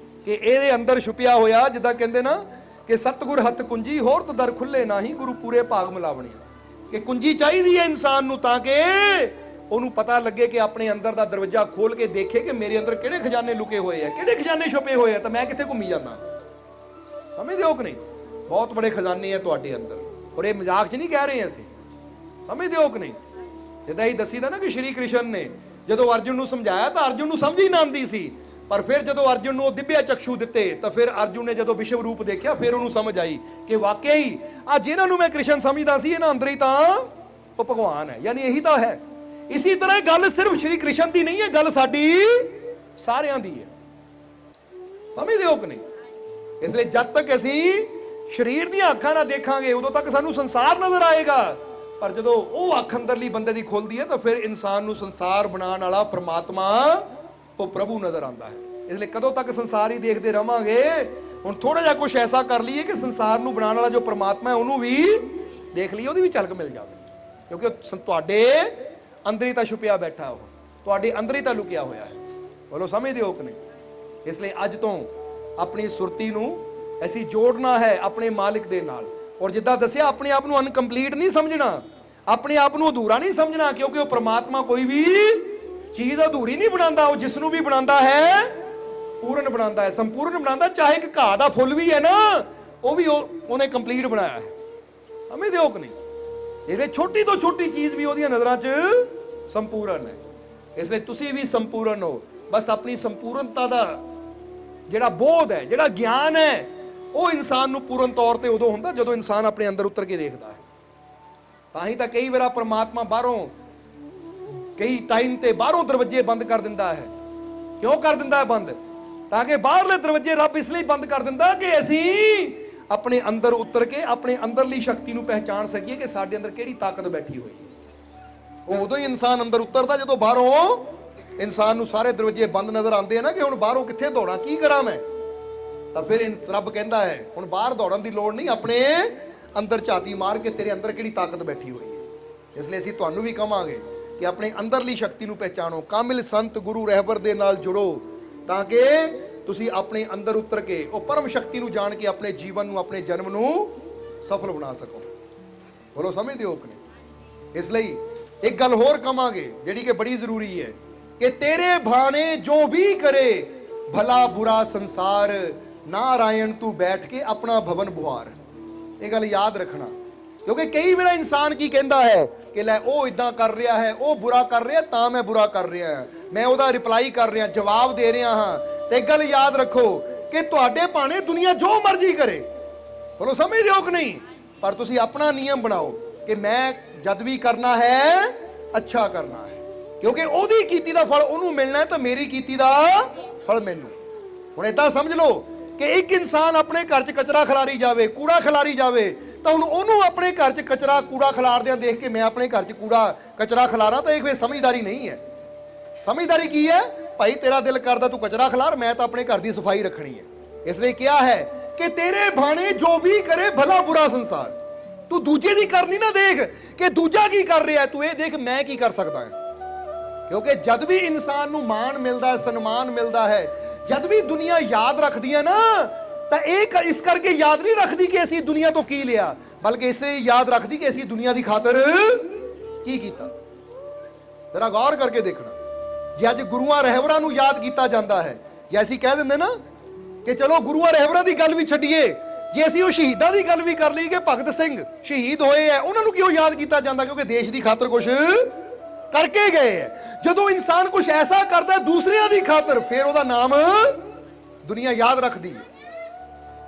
ਕਿ ਇਹਦੇ ਅੰਦਰ ਛੁਪਿਆ ਹੋਇਆ, ਜਿੱਦਾਂ ਕਹਿੰਦੇ ਨਾ ਕਿ ਸਤਿਗੁਰ ਹੱਥ ਕੁੰਜੀ, ਹੋਰ ਤਾਂ ਦਰ ਖੁੱਲੇ ਨਹੀਂ, ਗੁਰੂ ਪੂਰੇ ਭਾਗ ਮਿਲਾਵਣੇ। ਕਿ ਕੁੰਜੀ ਚਾਹੀਦੀ ਹੈ ਇਨਸਾਨ ਨੂੰ, ਤਾਂ ਕਿ ਉਹਨੂੰ ਪਤਾ ਲੱਗੇ ਕਿ ਆਪਣੇ ਅੰਦਰ ਦਾ ਦਰਵਾਜ਼ਾ ਖੋਲ ਕੇ ਦੇਖੇ ਕਿ ਮੇਰੇ ਅੰਦਰ ਕਿਹੜੇ ਖਜ਼ਾਨੇ ਲੁਕੇ ਹੋਏ ਆ, ਕਿਹੜੇ ਖਜ਼ਾਨੇ ਛੁਪੇ ਹੋਏ ਆ, ਤਾਂ ਮੈਂ ਕਿੱਥੇ ਘੁੰਮੀ ਜਾਂਦਾ। ਸਮਝਦੇ ਹੋ ਕਿ ਨਹੀਂ? ਬਹੁਤ ਬੜੇ ਖਜ਼ਾਨੇ ਆ ਤੁਹਾਡੇ ਅੰਦਰ, ਔਰ ਇਹ ਮਜ਼ਾਕ 'ਚ ਨਹੀਂ ਕਹਿ ਰਹੇ ਅਸੀਂ। ਸਮਝਦੇ ਹੋ ਕਿ ਨਹੀਂ? ਜਿੱਦਾਂ ਹੀ ਦੱਸੀਦਾ ਨਾ ਕਿ ਸ਼੍ਰੀ ਕ੍ਰਿਸ਼ਨ ਨੇ ਜਦੋਂ ਅਰਜੁਨ ਨੂੰ ਸਮਝਾਇਆ ਤਾਂ ਅਰਜੁਨ ਨੂੰ ਸਮਝ ਹੀ ਨਾ ਆਉਂਦੀ ਸੀ, ਪਰ ਫਿਰ ਜਦੋਂ ਅਰਜੁਨ ਨੂੰ ਉਹ ਦਿਵਿਆ ਚਕਸ਼ੂ ਦਿੱਤੇ, ਤਾਂ ਫਿਰ ਅਰਜੁਨ ਨੇ ਜਦੋਂ ਵਿਸ਼ਵ ਰੂਪ ਦੇਖਿਆ, ਫਿਰ ਉਹਨੂੰ ਸਮਝ ਆਈ ਕਿ ਵਾਕਿਆ ਹੀ ਆ ਜਿਹਨਾਂ ਨੂੰ ਮੈਂ ਕ੍ਰਿਸ਼ਨ ਸਮਝਦਾ ਸੀ, ਇਹਨਾਂ ਅੰਦਰ ਹੀ ਤਾਂ ਉਹ ਭਗਵਾਨ ਹੈ। ਯਾਨੀ ਇਹੀ ਤਾਂ ਹੈ। ਇਸੇ ਤਰ੍ਹਾਂ ਗੱਲ ਸਿਰਫ ਸ਼੍ਰੀ ਕ੍ਰਿਸ਼ਨ ਦੀ ਨਹੀਂ ਹੈ, ਗੱਲ ਸਾਡੀ ਸਾਰਿਆਂ ਦੀ ਹੈ। ਸਮਝਦੇ ਹੋ ਕਿ ਨਹੀਂ? ਇਸ ਲਈ ਜਦ ਤੱਕ ਅਸੀਂ ਸਰੀਰ ਦੀਆਂ ਅੱਖਾਂ ਨਾਲ ਦੇਖਾਂਗੇ, ਉਦੋਂ ਤੱਕ ਸਾਨੂੰ ਸੰਸਾਰ ਨਜ਼ਰ ਆਏਗਾ, ਪਰ ਜਦੋਂ ਉਹ ਅੱਖ ਅੰਦਰਲੀ ਬੰਦੇ ਦੀ ਖੁੱਲਦੀ ਹੈ, ਤਾਂ ਫਿਰ ਇਨਸਾਨ ਨੂੰ ਸੰਸਾਰ ਬਣਾਉਣ ਵਾਲਾ ਪ੍ਰਮਾਤਮਾ, ਉਹ ਪ੍ਰਭੂ ਨਜ਼ਰ ਆਉਂਦਾ ਹੈ। ਇਸ ਲਈ ਕਦੋਂ ਤੱਕ ਸੰਸਾਰ ਹੀ ਦੇਖਦੇ ਰਵਾਂਗੇ? ਹੁਣ ਥੋੜਾ ਜਿਹਾ ਕੁਝ ਐਸਾ ਕਰ ਲਈਏ ਕਿ ਸੰਸਾਰ ਨੂੰ ਬਣਾਉਣ ਵਾਲਾ ਜੋ ਪ੍ਰਮਾਤਮਾ ਹੈ ਉਹਨੂੰ ਵੀ ਦੇਖ ਲਈਏ, ਉਹਦੀ ਵੀ ਝਲਕ ਮਿਲ ਜਾਵੇ, ਕਿਉਂਕਿ ਤੁਹਾਡੇ ਅੰਦਰ ਹੀ ਤਾਂ ਛੁਪਿਆ ਬੈਠਾ, ਉਹ ਤੁਹਾਡੇ ਅੰਦਰ ਹੀ ਤਾਂ ਲੁਕਿਆ ਹੋਇਆ ਹੈ। ਬੋਲੋ ਸਮਝਦੇ ਹੋ ਕਿ ਨਹੀਂ? ਇਸ ਲਈ ਅੱਜ ਤੋਂ ਆਪਣੀ ਸੁਰਤੀ ਨੂੰ ਅਸੀਂ ਜੋੜਨਾ ਹੈ ਆਪਣੇ ਮਾਲਿਕ ਦੇ ਨਾਲ, ਔਰ ਜਿੱਦਾਂ ਦੱਸਿਆ ਆਪਣੇ ਆਪ ਨੂੰ ਅਨਕੰਪਲੀਟ ਨਹੀਂ ਸਮਝਣਾ, ਆਪਣੇ ਆਪ ਨੂੰ ਅਧੂਰਾ ਨਹੀਂ ਸਮਝਣਾ, ਕਿਉਂਕਿ ਉਹ ਪ੍ਰਮਾਤਮਾ ਕੋਈ ਵੀ ਚੀਜ਼ ਅਧੂਰੀ ਨਹੀਂ ਬਣਾਉਂਦਾ, ਉਹ ਜਿਸ ਨੂੰ ਵੀ ਬਣਾਉਂਦਾ ਹੈ ਪੂਰਨ ਬਣਾਉਂਦਾ ਹੈ, ਸੰਪੂਰਨ ਬਣਾਉਂਦਾ। ਚਾਹੇ ਇੱਕ ਘਾਹ ਦਾ ਫੁੱਲ ਵੀ ਹੈ ਨਾ, ਉਹ ਵੀ ਉਹਨੇ ਕੰਪਲੀਟ ਬਣਾਇਆ ਹੈ। ਸਮਝਦੇ ਹੋ ਕਿ ਨਹੀਂ? ਇਹਦੇ ਛੋਟੀ ਤੋਂ ਛੋਟੀ ਚੀਜ਼ ਵੀ ਉਹਦੀਆਂ ਨਜ਼ਰਾਂ 'ਚ ਸੰਪੂਰਨ ਹੈ। ਇਸ ਲਈ ਤੁਸੀਂ ਵੀ ਸੰਪੂਰਨ ਹੋ, ਬਸ ਆਪਣੀ ਸੰਪੂਰਨਤਾ ਦਾ ਜਿਹੜਾ ਬੋਧ ਹੈ, ਜਿਹੜਾ ਗਿਆਨ ਹੈ, ਉਹ ਇਨਸਾਨ ਨੂੰ ਪੂਰਨ ਤੌਰ ਤੇ ਉਦੋਂ ਹੁੰਦਾ ਜਦੋਂ ਇਨਸਾਨ ਆਪਣੇ ਅੰਦਰ ਉਤਰ ਕੇ ਦੇਖਦਾ ਹੈ। ਤਾਂ ਹੀ ਤਾਂ ਕਈ ਵਾਰ ਪਰਮਾਤਮਾ ਬਾਹਰੋਂ ਕਈ ਟਾਈਮ ਤੇ ਬਾਹਰੋਂ ਦਰਵਾਜ਼ੇ ਬੰਦ ਕਰ ਦਿੰਦਾ ਹੈ। ਕਿਉਂ ਕਰ ਦਿੰਦਾ ਹੈ ਬੰਦ? ਤਾਂ ਕਿ ਬਾਹਰਲੇ ਦਰਵਾਜ਼ੇ ਰੱਬ ਇਸ ਲਈ ਬੰਦ ਕਰ ਦਿੰਦਾ ਕਿ ਅਸੀਂ ਆਪਣੇ ਅੰਦਰ ਉਤਰ ਕੇ ਆਪਣੇ ਅੰਦਰਲੀ ਸ਼ਕਤੀ ਨੂੰ ਪਹਿਚਾਨ ਸਕੀਏ ਕਿ ਸਾਡੇ ਅੰਦਰ ਕਿਹੜੀ ਤਾਕਤ ਬੈਠੀ ਹੋਈ ਹੈ। ਉਹ ਉਦੋਂ ਹੀ ਇਨਸਾਨ ਅੰਦਰ ਉਤਰਦਾ ਜਦੋਂ ਬਾਹਰੋਂ ਇਨਸਾਨ ਨੂੰ ਸਾਰੇ ਦਰਵਾਜ਼ੇ ਬੰਦ ਨਜ਼ਰ ਆਉਂਦੇ ਆ ਨਾ, ਕਿ ਹੁਣ ਬਾਹਰੋਂ ਕਿੱਥੇ ਦੌੜਾਂ, ਕੀ ਕਰਾਂ ਮੈਂ। ਤਾਂ ਫਿਰ ਰੱਬ ਕਹਿੰਦਾ ਹੈ ਹੁਣ ਬਾਹਰ ਦੌੜਨ ਦੀ ਲੋੜ ਨਹੀਂ, ਆਪਣੇ ਅੰਦਰ ਝਾਤੀ ਮਾਰ ਕੇ ਤੇਰੇ ਅੰਦਰ ਕਿਹੜੀ ਤਾਕਤ ਬੈਠੀ ਹੋਈ ਹੈ। ਇਸ ਲਈ ਅਸੀਂ ਤੁਹਾਨੂੰ ਵੀ ਕਹਾਂਗੇ ਕਿ ਆਪਣੇ ਅੰਦਰਲੀ ਸ਼ਕਤੀ ਨੂੰ ਪਹਿਚਾਨੋ, ਕਾਮਿਲ ਸੰਤ ਗੁਰੂ ਰਹਿਬਰ ਦੇ ਨਾਲ ਜੁੜੋ, ਤਾਂ ਕਿ ਤੁਸੀਂ ਆਪਣੇ ਅੰਦਰ ਉਤਰ ਕੇ ਉਹ ਪਰਮ ਸ਼ਕਤੀ ਨੂੰ ਜਾਣ ਕੇ ਆਪਣੇ ਜੀਵਨ ਨੂੰ, ਆਪਣੇ ਜਨਮ ਨੂੰ ਸਫਲ ਬਣਾ ਸਕੋ। ਬੋਲੋ ਸਮਝਦੇ ਹੋ ਕਿ ਨਹੀਂ? ਇਸ ਲਈ ਇੱਕ ਗੱਲ ਹੋਰ ਕਹਾਂਗੇ ਜਿਹੜੀ ਕਿ ਬੜੀ ਜ਼ਰੂਰੀ ਹੈ ਕਿ ਤੇਰੇ ਭਾਣੇ ਜੋ ਵੀ ਕਰੇ ਭਲਾ ਬੁਰਾ ਸੰਸਾਰ, ਨਾਰਾਇਣ ਤੂੰ ਬੈਠ ਕੇ ਆਪਣਾ ਭਵਨ ਬੁਹਾਰ। ਇਹ ਗੱਲ ਯਾਦ ਰੱਖਣਾ, ਕਿਉਂਕਿ ਕਈ ਵਾਰ ਇਨਸਾਨ ਕੀ ਕਹਿੰਦਾ ਹੈ ਕਿ ਲੈ ਉਹ ਇਦਾਂ ਕਰ ਰਿਹਾ ਹੈ, ਉਹ ਬੁਰਾ ਕਰ ਰਿਹਾ ਤਾਂ ਮੈਂ ਬੁਰਾ ਕਰ ਰਿਹਾ ਹਾਂ, ਮੈਂ ਉਹਦਾ ਰਿਪਲਾਈ ਕਰ ਰਿਹਾ, ਜਵਾਬ ਦੇ ਰਿਹਾ ਹਾਂ। ਤੇ ਇੱਕ ਗੱਲ ਯਾਦ ਰੱਖੋ ਕਿ ਤੁਹਾਡੇ ਭਾਣੇ ਦੁਨੀਆ ਜੋ ਮਰਜ਼ੀ ਕਰੇ, ਬੋਲੋ ਸਮਝਦੇ ਹੋ ਕਿ ਨਹੀਂ, ਪਰ ਤੁਸੀਂ ਆਪਣਾ ਨਿਯਮ ਬਣਾਓ ਕਿ ਮੈਂ ਜਦ ਵੀ ਕਰਨਾ ਹੈ ਅੱਛਾ ਕਰਨਾ ਹੈ, ਕਿਉਂਕਿ ਉਹਦੀ ਕੀਤੀ ਦਾ ਫਲ ਉਹਨੂੰ ਮਿਲਣਾ ਹੈ ਤਾਂ ਮੇਰੀ ਕੀਤੀ ਦਾ ਫਲ ਮੈਨੂੰ। ਹੁਣ ਏਦਾਂ ਸਮਝ ਲਓ ਕਿ ਇੱਕ ਇਨਸਾਨ ਆਪਣੇ ਘਰ 'ਚ ਕਚਰਾ ਖਿਲਾਰੀ ਜਾਵੇ, ਕੂੜਾ ਖਿਲਾਰੀ ਜਾਵੇ, ਤਾਂ ਹੁਣ ਉਹਨੂੰ ਆਪਣੇ ਘਰ 'ਚ ਕਚਰਾ ਕੂੜਾ ਖਿਲਾਰਦਿਆਂ ਦੇਖ ਕੇ ਮੈਂ ਆਪਣੇ ਘਰ 'ਚ ਕੂੜਾ ਕਚਰਾ ਖਿਲਾਰਾਂ, ਤਾਂ ਇਹ ਕੋਈ ਸਮਝਦਾਰੀ ਨਹੀਂ ਹੈ। ਸਮਝਦਾਰੀ ਕੀ ਹੈ? ਭਾਈ ਤੇਰਾ ਦਿਲ ਕਰਦਾ ਤੂੰ ਕਚਰਾ ਖਿਲਾਰ, ਮੈਂ ਤਾਂ ਆਪਣੇ ਘਰ ਦੀ ਸਫਾਈ ਰੱਖਣੀ ਹੈ। ਇਸ ਲਈ ਕਿਹਾ ਹੈ ਕਿ ਤੇਰੇ ਭਾਣੇ ਜੋ ਵੀ ਕਰੇ ਭਲਾ ਬੁਰਾ ਸੰਸਾਰ। ਤੂੰ ਦੂਜੇ ਦੀ ਕਰਨੀ ਨਾ ਦੇਖ ਕਿ ਦੂਜਾ ਕੀ ਕਰ ਰਿਹਾ, ਤੂੰ ਇਹ ਦੇਖ ਮੈਂ ਕੀ ਕਰ ਸਕਦਾ ਹਾਂ। ਕਿਉਂਕਿ ਜਦ ਵੀ ਇਨਸਾਨ ਨੂੰ ਮਾਣ ਮਿਲਦਾ ਹੈ, ਸਨਮਾਨ ਮਿਲਦਾ ਹੈ, ਜਦ ਵੀ ਦੁਨੀਆ ਯਾਦ ਰੱਖਦੀ ਹੈ ਨਾ, ਤਾਂ ਇਹ ਇਸ ਕਰਕੇ ਯਾਦ ਨਹੀਂ ਰੱਖਦੀ ਕਿ ਅਸੀਂ ਦੁਨੀਆ ਤੋਂ ਕੀ ਲਿਆ, ਬਲਕਿ ਇਸੇ ਯਾਦ ਰੱਖਦੀ ਕਿ ਅਸੀਂ ਦੁਨੀਆ ਦੀ ਖਾਤਰ ਕੀ ਕੀਤਾ। ਜ਼ਰਾ ਗੌਰ ਕਰਕੇ ਦੇਖਣਾ, ਜੇ ਅੱਜ ਗੁਰੂਆਂ ਰਹਿਬਰਾਂ ਨੂੰ ਯਾਦ ਕੀਤਾ ਜਾਂਦਾ ਹੈ, ਜੇ ਅਸੀਂ ਕਹਿ ਦਿੰਦੇ ਨਾ ਕਿ ਚਲੋ ਗੁਰੂਆਂ ਰਹਿਬਰਾਂ ਦੀ ਗੱਲ ਵੀ ਛੱਡੀਏ, ਜੇ ਅਸੀਂ ਉਹ ਸ਼ਹੀਦਾਂ ਦੀ ਗੱਲ ਵੀ ਕਰ ਲਈ ਕਿ ਭਗਤ ਸਿੰਘ ਸ਼ਹੀਦ ਹੋਏ ਆ, ਉਹਨਾਂ ਨੂੰ ਕਿਉਂ ਯਾਦ ਕੀਤਾ ਜਾਂਦਾ? ਕਿਉਂਕਿ ਦੇਸ਼ ਦੀ ਖਾਤਰ ਕੁਝ ਕਰਕੇ ਗਏ ਹੈ। ਜਦੋਂ ਇਨਸਾਨ ਕੁਝ ਐਸਾ ਕਰਦਾ ਦੂਸਰਿਆਂ ਦੀ ਖਾਤਰ, ਫਿਰ ਉਹਦਾ ਨਾਮ ਦੁਨੀਆ ਯਾਦ ਰੱਖਦੀ ਹੈ।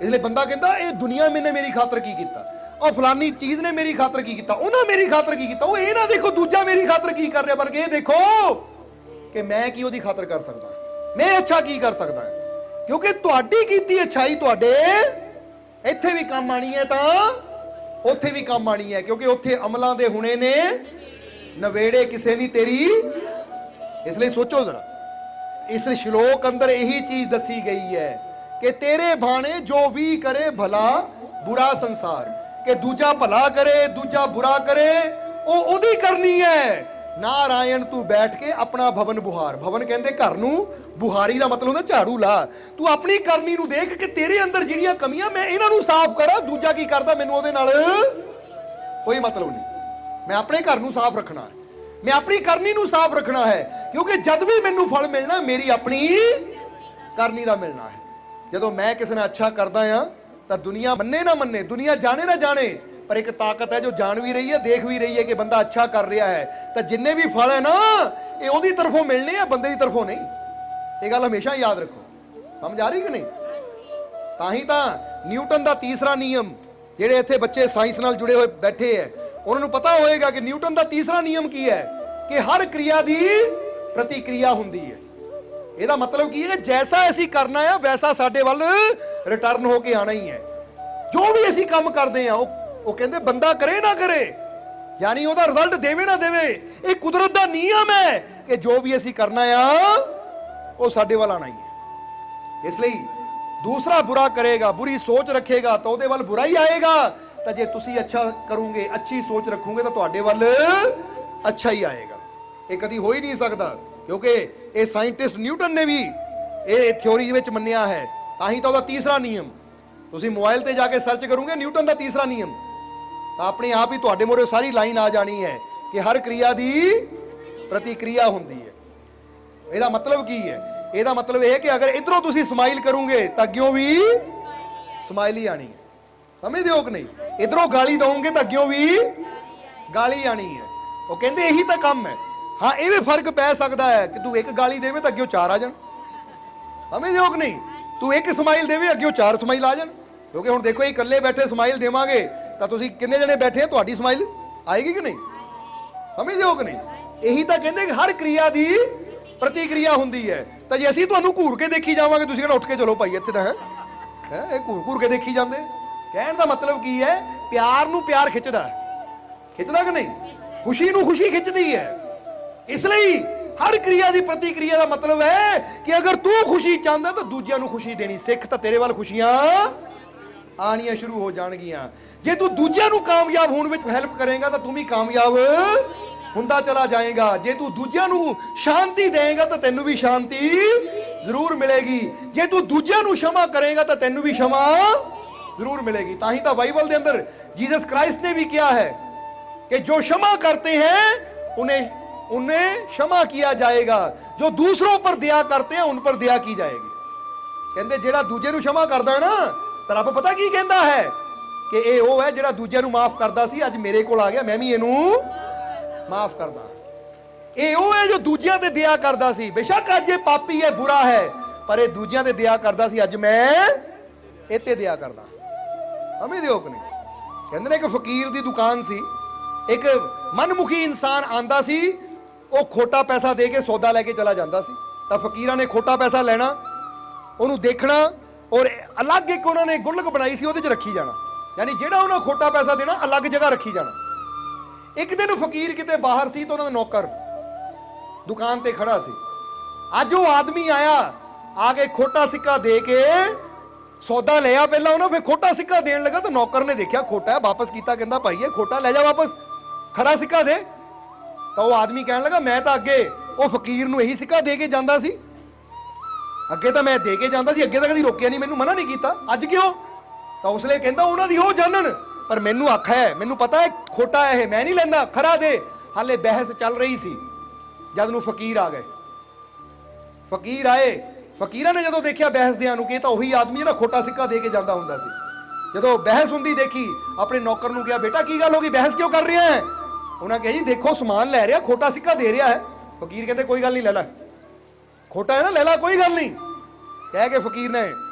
ਇਸ ਲਈ ਬੰਦਾ ਕਹਿੰਦਾ ਇਹ ਦੁਨੀਆ ਮੈਨੇ ਮੇਰੀ ਖਾਤਰ ਕੀ ਕੀਤਾ, ਉਹ ਫਲਾਨੀ ਚੀਜ਼ ਨੇ ਮੇਰੀ ਖਾਤਰ ਕੀ ਕੀਤਾ, ਉਹਨਾਂ ਮੇਰੀ ਖਾਤਰ ਕੀ ਕੀਤਾ। ਉਹ ਇਹ ਨਾ ਦੇਖੋ ਦੂਜਾ ਮੇਰੀ ਖਾਤਰ ਕੀ ਕਰ ਰਿਹਾ, ਬਲਕਿ ਇਹ ਦੇਖੋ ਕਿ ਮੈਂ ਕੀ ਉਹਦੀ ਖਾਤਰ ਕਰ ਸਕਦਾ, ਮੈਂ ਅੱਛਾ ਕੀ ਕਰ ਸਕਦਾ ਹੈ। ਕਿਉਂਕਿ ਤੁਹਾਡੀ ਕੀਤੀ ਅੱਛਾਈ ਤੁਹਾਡੇ ਇੱਥੇ ਵੀ ਕੰਮ ਆਣੀ ਹੈ ਤਾਂ ਉੱਥੇ ਵੀ ਕੰਮ ਆਣੀ ਹੈ, ਕਿਉਂਕਿ ਉੱਥੇ ਅਮਲਾਂ ਦੇ ਹੁਣੇ ਨੇ ਨਵੇੜੇ ਕਿਸੇ ਨਹੀਂ ਤੇਰੀ। ਇਸ ਲਈ ਸੋਚੋ ਜ਼ਰਾ, ਇਸ ਸ਼ਲੋਕ ਅੰਦਰ ਇਹੀ ਚੀਜ਼ ਦੱਸੀ ਗਈ ਹੈ ਕਿ ਤੇਰੇ ਭਾਣੇ ਜੋ ਵੀ ਕਰੇ ਭਲਾ ਬੁਰਾ ਸੰਸਾਰ, ਕਿ ਦੂਜਾ ਭਲਾ ਕਰੇ ਦੂਜਾ ਬੁਰਾ ਕਰੇ ਉਹ ਉਹਦੀ ਕਰਨੀ ਹੈ। ਨਾਰਾਇਣ ਤੂੰ ਬੈਠ ਕੇ ਆਪਣਾ ਭਵਨ ਬੁਹਾਰ। ਭਵਨ ਕਹਿੰਦੇ ਘਰ ਨੂੰ, ਬੁਹਾਰੀ ਦਾ ਮਤਲਬ ਹੁੰਦਾ ਝਾੜੂ ਲਾ। ਤੂੰ ਆਪਣੀ ਕਰਨੀ ਨੂੰ ਦੇਖ ਕਿ ਤੇਰੇ ਅੰਦਰ ਜਿਹੜੀਆਂ ਕਮੀਆਂ ਮੈਂ ਇਹਨਾਂ ਨੂੰ ਸਾਫ਼ ਕਰਾਂ, ਦੂਜਾ ਕੀ ਕਰਦਾ ਮੈਨੂੰ ਉਹਦੇ ਨਾਲ ਕੋਈ ਮਤਲਬ ਨਹੀਂ। ਮੈਂ ਆਪਣੇ ਘਰ ਨੂੰ ਸਾਫ਼ ਰੱਖਣਾ ਹੈ, ਮੈਂ ਆਪਣੀ ਕਰਨੀ ਨੂੰ ਸਾਫ਼ ਰੱਖਣਾ ਹੈ, ਕਿਉਂਕਿ ਜਦ ਵੀ ਮੈਨੂੰ ਫਲ ਮਿਲਣਾ ਮੇਰੀ ਆਪਣੀ ਕਰਨੀ ਦਾ ਮਿਲਣਾ ਹੈ। ਜਦੋਂ ਮੈਂ ਕਿਸੇ ਨਾਲ ਅੱਛਾ ਕਰਦਾ ਆ ਤਾਂ ਦੁਨੀਆ ਮੰਨੇ ਨਾ ਮੰਨੇ, ਦੁਨੀਆ ਜਾਣੇ ਨਾ ਜਾਣੇ, ਪਰ ਇੱਕ ਤਾਕਤ ਹੈ ਜੋ ਜਾਣ ਵੀ ਰਹੀ ਹੈ, ਦੇਖ ਵੀ ਰਹੀ ਹੈ ਕਿ ਬੰਦਾ ਅੱਛਾ ਕਰ ਰਿਹਾ ਹੈ, ਤਾਂ ਜਿੰਨੇ ਵੀ ਫਲ ਹੈ ਨਾ ਇਹ ਉਹਦੀ ਤਰਫੋਂ ਮਿਲਣੇ ਆ, ਬੰਦੇ ਦੀ ਤਰਫੋਂ ਨਹੀਂ। ਇਹ ਗੱਲ ਹਮੇਸ਼ਾ ਯਾਦ ਰੱਖੋ। ਸਮਝ ਆ ਰਹੀ ਕਿ ਨਹੀਂ? ਤਾਂ ਹੀ ਤਾਂ ਨਿਊਟਨ ਦਾ ਤੀਸਰਾ ਨਿਯਮ, ਜਿਹੜੇ ਇੱਥੇ ਬੱਚੇ ਸਾਇੰਸ ਨਾਲ ਜੁੜੇ ਹੋਏ ਬੈਠੇ ਹੈ, ਉਹਨਾਂ ਨੂੰ ਪਤਾ ਹੋਏਗਾ ਕਿ ਨਿਊਟਨ ਦਾ ਤੀਸਰਾ ਨਿਯਮ ਕੀ ਹੈ ਕਿ ਹਰ ਕਿਰਿਆ ਦੀ ਪ੍ਰਤੀਕਿਰਿਆ ਹੁੰਦੀ ਹੈ। ਇਹਦਾ ਮਤਲਬ ਕੀ ਹੈ? ਜੈਸਾ ਅਸੀਂ ਕਰਨਾ ਹੈ ਵੈਸਾ ਸਾਡੇ ਵੱਲ ਰਿਟਰਨ ਹੋ ਕੇ ਆਣਾ ਹੀ ਹੈ। ਜੋ ਵੀ ਅਸੀਂ ਕੰਮ ਕਰਦੇ ਆ ਉਹ ਕਹਿੰਦੇ ਬੰਦਾ ਕਰੇ ਨਾ ਕਰੇ, ਯਾਨੀ ਉਹਦਾ ਰਿਜ਼ਲਟ ਦੇਵੇ ਨਾ ਦੇਵੇ, ਇਹ ਕੁਦਰਤ ਦਾ ਨਿਯਮ ਹੈ ਕਿ ਜੋ ਵੀ ਅਸੀਂ ਕਰਨਾ ਆ ਉਹ ਸਾਡੇ ਵੱਲ ਆਣਾ ਹੀ ਹੈ। ਇਸ ਲਈ ਦੂਸਰਾ ਬੁਰਾ ਕਰੇਗਾ, ਬੁਰੀ ਸੋਚ ਰੱਖੇਗਾ ਤਾਂ ਉਹਦੇ ਵੱਲ ਬੁਰਾ ਹੀ ਆਏਗਾ, ਤਾਂ ਜੇ ਤੁਸੀਂ ਅੱਛਾ ਕਰੋਗੇ, ਅੱਛੀ ਸੋਚ ਰੱਖੋਗੇ ਤਾਂ ਤੁਹਾਡੇ ਵੱਲ ਅੱਛਾ ਹੀ ਆਏਗਾ। ਇਹ ਕਦੀ ਹੋ ਹੀ ਨਹੀਂ ਸਕਦਾ, ਕਿਉਂਕਿ ਇਹ ਸਾਇੰਟਿਸਟ ਨਿਊਟਨ ਨੇ ਵੀ ਇਹ ਥਿਉਰੀ ਵਿੱਚ ਮੰਨਿਆ ਹੈ। ਤਾਂ ਹੀ ਤਾਂ ਉਹਦਾ ਤੀਸਰਾ ਨਿਯਮ, ਤੁਸੀਂ ਮੋਬਾਈਲ ਤੇ ਜਾ ਕੇ ਸਰਚ ਕਰੋਗੇ ਨਿਊਟਨ ਦਾ ਤੀਸਰਾ ਨਿਯਮ, ਤਾਂ ਆਪਣੇ ਆਪ ਹੀ ਤੁਹਾਡੇ ਮੂਹਰੇ ਸਾਰੀ ਲਾਈਨ ਆ ਜਾਣੀ ਹੈ ਕਿ ਹਰ ਕਿਰਿਆ ਦੀ ਪ੍ਰਤੀਕਿਰਿਆ ਹੁੰਦੀ ਹੈ। ਇਹਦਾ ਮਤਲਬ ਕੀ ਹੈ? ਇਹਦਾ ਮਤਲਬ ਇਹ ਕਿ ਅਗਰ ਇਧਰੋਂ ਤੁਸੀਂ ਸਮਾਈਲ ਕਰੋਗੇ ਤਾਂ ਅੱਗਿਓਂ ਵੀ ਸਮਾਈਲ ਹੀ ਆਣੀ ਹੈ। ਸਮਝਦੇ ਹੋ ਕਿ ਨਹੀਂ? ਇਧਰੋਂ ਗਾਲੀ ਦਵੋਗੇ ਤਾਂ ਅੱਗਿਓਂ ਵੀ ਗਾਲੀ ਆਣੀ ਹੈ। ਉਹ ਕਹਿੰਦੇ ਇਹੀ ਤਾਂ ਕੰਮ ਹੈ। ਹਾਂ ਇਹ ਵੀ ਫਰਕ ਪੈ ਸਕਦਾ ਹੈ ਕਿ ਤੂੰ ਇੱਕ ਗਾਲੀ ਦੇਵੇਂ ਤਾਂ ਅੱਗਿਓਂ ਚਾਰ ਆ ਜਾਣ। ਸਮਝਦੇ ਹੋ ਕਿ ਨਹੀਂ? ਤੂੰ ਇੱਕ ਸਮਾਈਲ ਦੇਵੇਂ, ਅੱਗੇ ਉਹ 4 ਸਮਾਈਲ ਆ ਜਾਣ। ਕਿਉਂਕਿ ਹੁਣ ਦੇਖੋ, ਇਹ ਇਕੱਲੇ ਬੈਠੇ ਸਮਾਈਲ ਦੇਵਾਂਗੇ ਤਾਂ ਤੁਸੀਂ ਕਿੰਨੇ ਜਣੇ ਬੈਠੇ ਆ, ਤੁਹਾਡੀ ਸਮਾਈਲ ਆਏਗੀ ਕਿ ਨਹੀਂ? ਸਮਝਦੇ ਹੋ ਕਿ ਨਹੀਂ? ਇਹੀ ਤਾਂ ਕਹਿੰਦੇ ਕਿ ਹਰ ਕਿਰਿਆ ਦੀ ਪ੍ਰਤੀਕਿਰਿਆ ਹੁੰਦੀ ਹੈ। ਤਾਂ ਜੇ ਅਸੀਂ ਤੁਹਾਨੂੰ ਘੂਰ ਕੇ ਦੇਖੀ ਜਾਵਾਂਗੇ, ਤੁਸੀਂ ਕਹਿੰਦੇ ਉੱਠ ਕੇ ਚਲੋ ਭਾਈ, ਇੱਥੇ ਤਾਂ ਹੈ ਇਹ ਘੂਰ ਕੇ ਦੇਖੀ ਜਾਂਦੇ। ਕਹਿਣ ਦਾ ਮਤਲਬ ਕੀ ਹੈ? ਪਿਆਰ ਨੂੰ ਪਿਆਰ ਖਿੱਚਦਾ ਕਿ ਨਹੀਂ? ਖੁਸ਼ੀ ਨੂੰ ਖੁਸ਼ੀ ਖਿੱਚਦੀ ਹੈ। ਇਸ ਲਈ ਹਰ ਕਿਰਿਆ ਦੀ ਪ੍ਰਤੀਕਿਰਿਆ ਦਾ ਮਤਲਬ ਹੈ ਕਿ ਅਗਰ ਤੂੰ ਖੁਸ਼ੀ ਚਾਹੁੰਦਾ ਤਾਂ ਦੂਜਿਆਂ ਨੂੰ ਖੁਸ਼ੀ ਦੇਣੀ ਸਿੱਖ, ਤਾਂ ਤੇਰੇ ਵੱਲ ਖੁਸ਼ੀਆਂ ਆਣੀਆਂ ਸ਼ੁਰੂ ਹੋ ਜਾਣਗੀਆਂ। ਜੇ ਤੂੰ ਦੂਜਿਆਂ ਨੂੰ ਕਾਮਯਾਬ ਹੋਣ ਵਿੱਚ ਹੈਲਪ ਕਰੇਗਾ ਤਾਂ ਤੂੰ ਵੀ ਕਾਮਯਾਬ ਹੁੰਦਾ ਚਲਾ ਜਾਏਗਾ। ਜੇ ਤੂੰ ਦੂਜਿਆਂ ਨੂੰ ਸ਼ਾਂਤੀ ਦੇਏਗਾ ਤਾਂ ਤੈਨੂੰ ਵੀ ਸ਼ਾਂਤੀ ਜ਼ਰੂਰ ਮਿਲੇਗੀ। ਜੇ ਤੂੰ ਦੂਜਿਆਂ ਨੂੰ क्षमा ਕਰੇਗਾ ਤਾਂ ਤੈਨੂੰ ਵੀ क्षमा ਜ਼ਰੂਰ ਮਿਲੇਗੀ। ਤਾਂ ਹੀ ਤਾਂ ਬਾਈਬਲ ਦੇ ਅੰਦਰ जीसस क्राइस्ट ने भी किया है कि जो क्षमा करते हैं उन्हें क्षमा किया जाएगा, जो दूसरों पर दया करते हैं उन पर दया की जाएगी। कहते जेड़ा दूजे ਨੂੰ क्षमा करदा है ना, ਤਾਂ ਰੱਬ ਪਤਾ ਕੀ ਕਹਿੰਦਾ ਹੈ ਕਿ ਇਹ ਉਹ ਹੈ ਜਿਹੜਾ ਦੂਜਿਆਂ ਨੂੰ ਮਾਫ ਕਰਦਾ ਸੀ, ਅੱਜ ਮੇਰੇ ਕੋਲ ਆ ਗਿਆ, ਮੈਂ ਵੀ ਇਹਨੂੰ ਮਾਫ ਕਰਦਾ। ਇਹ ਉਹ ਹੈ ਜੋ ਦੂਜਿਆਂ ਤੇ ਦਇਆ ਕਰਦਾ ਸੀ। ਬੇਸ਼ੱਕ ਅੱਜ ਇਹ ਪਾਪੀ ਹੈ, ਬੁਰਾ ਹੈ, ਪਰ ਇਹ ਦੂਜਿਆਂ ਤੇ ਦਇਆ ਕਰਦਾ ਸੀ, ਅੱਜ ਮੈਂ ਇਹ ਤੇ ਦਇਆ ਕਰਦਾ। ਸਮਝਦੇ ਹੋ ਕਿ ਨਹੀਂ? ਕਹਿੰਦੇ ਨੇ ਕਿ ਫਕੀਰ ਦੀ ਦੁਕਾਨ ਸੀ, ਇੱਕ ਮਨਮੁਖੀ ਇਨਸਾਨ ਆਂਦਾ ਸੀ, ਉਹ ਖੋਟਾ ਪੈਸਾ ਦੇ ਕੇ ਸੌਦਾ ਲੈ ਕੇ ਚਲਾ ਜਾਂਦਾ ਸੀ। ਤਾਂ ਫਕੀਰਾਂ ਨੇ ਖੋਟਾ ਪੈਸਾ ਲੈਣਾ, ਉਹਨੂੰ ਦੇਖਣਾ, ਔਰ ਅਲੱਗ ਇੱਕ ਉਹਨਾਂ ਨੇ ਗੁਲਕ ਬਣਾਈ ਸੀ, ਉਹਦੇ 'ਚ ਰੱਖੀ ਜਾਣਾ। ਯਾਨੀ ਜਿਹੜਾ ਉਹਨਾਂ ਖੋਟਾ ਪੈਸਾ ਦੇਣਾ, ਅਲੱਗ ਜਗ੍ਹਾ ਰੱਖੀ ਜਾਣਾ। ਇੱਕ ਦਿਨ ਫਕੀਰ ਕਿਤੇ ਬਾਹਰ ਸੀ ਤਾਂ ਉਹਨਾਂ ਦਾ ਨੌਕਰ ਦੁਕਾਨ ਤੇ ਖੜਾ ਸੀ। ਅੱਜ ਉਹ ਆਦਮੀ ਆਇਆ, ਆ ਕੇ ਖੋਟਾ ਸਿੱਕਾ ਦੇ ਕੇ ਸੌਦਾ ਲਿਆ ਪਹਿਲਾਂ ਉਹਨਾਂ, ਫਿਰ ਖੋਟਾ ਸਿੱਕਾ ਦੇਣ ਲੱਗਾ ਤਾਂ ਨੌਕਰ ਨੇ ਦੇਖਿਆ ਖੋਟਾ ਹੈ, ਵਾਪਸ ਕੀਤਾ, ਕਹਿੰਦਾ ਭਾਈ ਇਹ ਖੋਟਾ, ਲੈ ਜਾ ਵਾਪਸ, ਖਰਾ ਸਿੱਕਾ ਦੇ। ਤਾਂ ਉਹ ਆਦਮੀ ਕਹਿਣ ਲੱਗਾ ਮੈਂ ਤਾਂ ਅੱਗੇ ਉਹ ਫਕੀਰ ਨੂੰ ਇਹੀ ਸਿੱਕਾ ਦੇ ਕੇ ਜਾਂਦਾ ਸੀ, ਅੱਗੇ ਤਾਂ ਮੈਂ ਦੇ ਕੇ ਜਾਂਦਾ ਸੀ, ਅੱਗੇ ਤਾਂ ਕਦੀ ਰੋਕਿਆ ਨਹੀਂ, ਮੈਨੂੰ ਮਨਾ ਨਹੀਂ ਕੀਤਾ, ਅੱਜ ਕਿਉਂ? ਤਾਂ ਉਸ ਲਈ ਕਹਿੰਦਾ ਉਹਨਾਂ ਦੀ ਉਹ ਜਾਣਨ, ਪਰ ਮੈਨੂੰ ਆਖਿਆ ਹੈ, ਮੈਨੂੰ ਪਤਾ ਹੈ ਖੋਟਾ ਹੈ ਇਹ, ਮੈਂ ਨਹੀਂ ਲੈਂਦਾ, ਖਰਾ ਦੇ। ਹਾਲੇ ਬਹਿਸ ਚੱਲ ਰਹੀ ਸੀ, ਜਦ ਨੂੰ ਫਕੀਰ ਆ ਗਏ। ਫਕੀਰ ਆਏ, ਫਕੀਰਾਂ ਨੇ ਜਦੋਂ ਦੇਖਿਆ ਬਹਿਸਦਿਆਂ ਨੂੰ ਕਿ ਇਹ ਤਾਂ ਉਹੀ ਆਦਮੀ ਜਿਹੜਾ ਖੋਟਾ ਸਿੱਕਾ ਦੇ ਕੇ ਜਾਂਦਾ ਹੁੰਦਾ ਸੀ, ਜਦੋਂ ਬਹਿਸ ਹੁੰਦੀ ਦੇਖੀ, ਆਪਣੇ ਨੌਕਰ ਨੂੰ ਕਿਹਾ ਬੇਟਾ ਕੀ ਗੱਲ ਹੋ ਗਈ, ਬਹਿਸ ਕਿਉਂ ਕਰ ਰਿਹਾ ਹੈ? ਉਹਨਾਂ ਕਿਹਾ ਜੀ ਦੇਖੋ ਸਮਾਨ ਲੈ ਰਿਹਾ, ਖੋਟਾ ਸਿੱਕਾ ਦੇ ਰਿਹਾ ਹੈ। ਫਕੀਰ ਕਹਿੰਦੇ ਕੋਈ ਗੱਲ ਨਹੀਂ, ਲੈ ਲੈ, ਖੋਟਾ ਹੈ ਨਾ, ਲੈ ਲੈ, ਕੋਈ ਗੱਲ ਨਹੀਂ। ਕਹਿ ਕੇ ਫਕੀਰ ਨੇ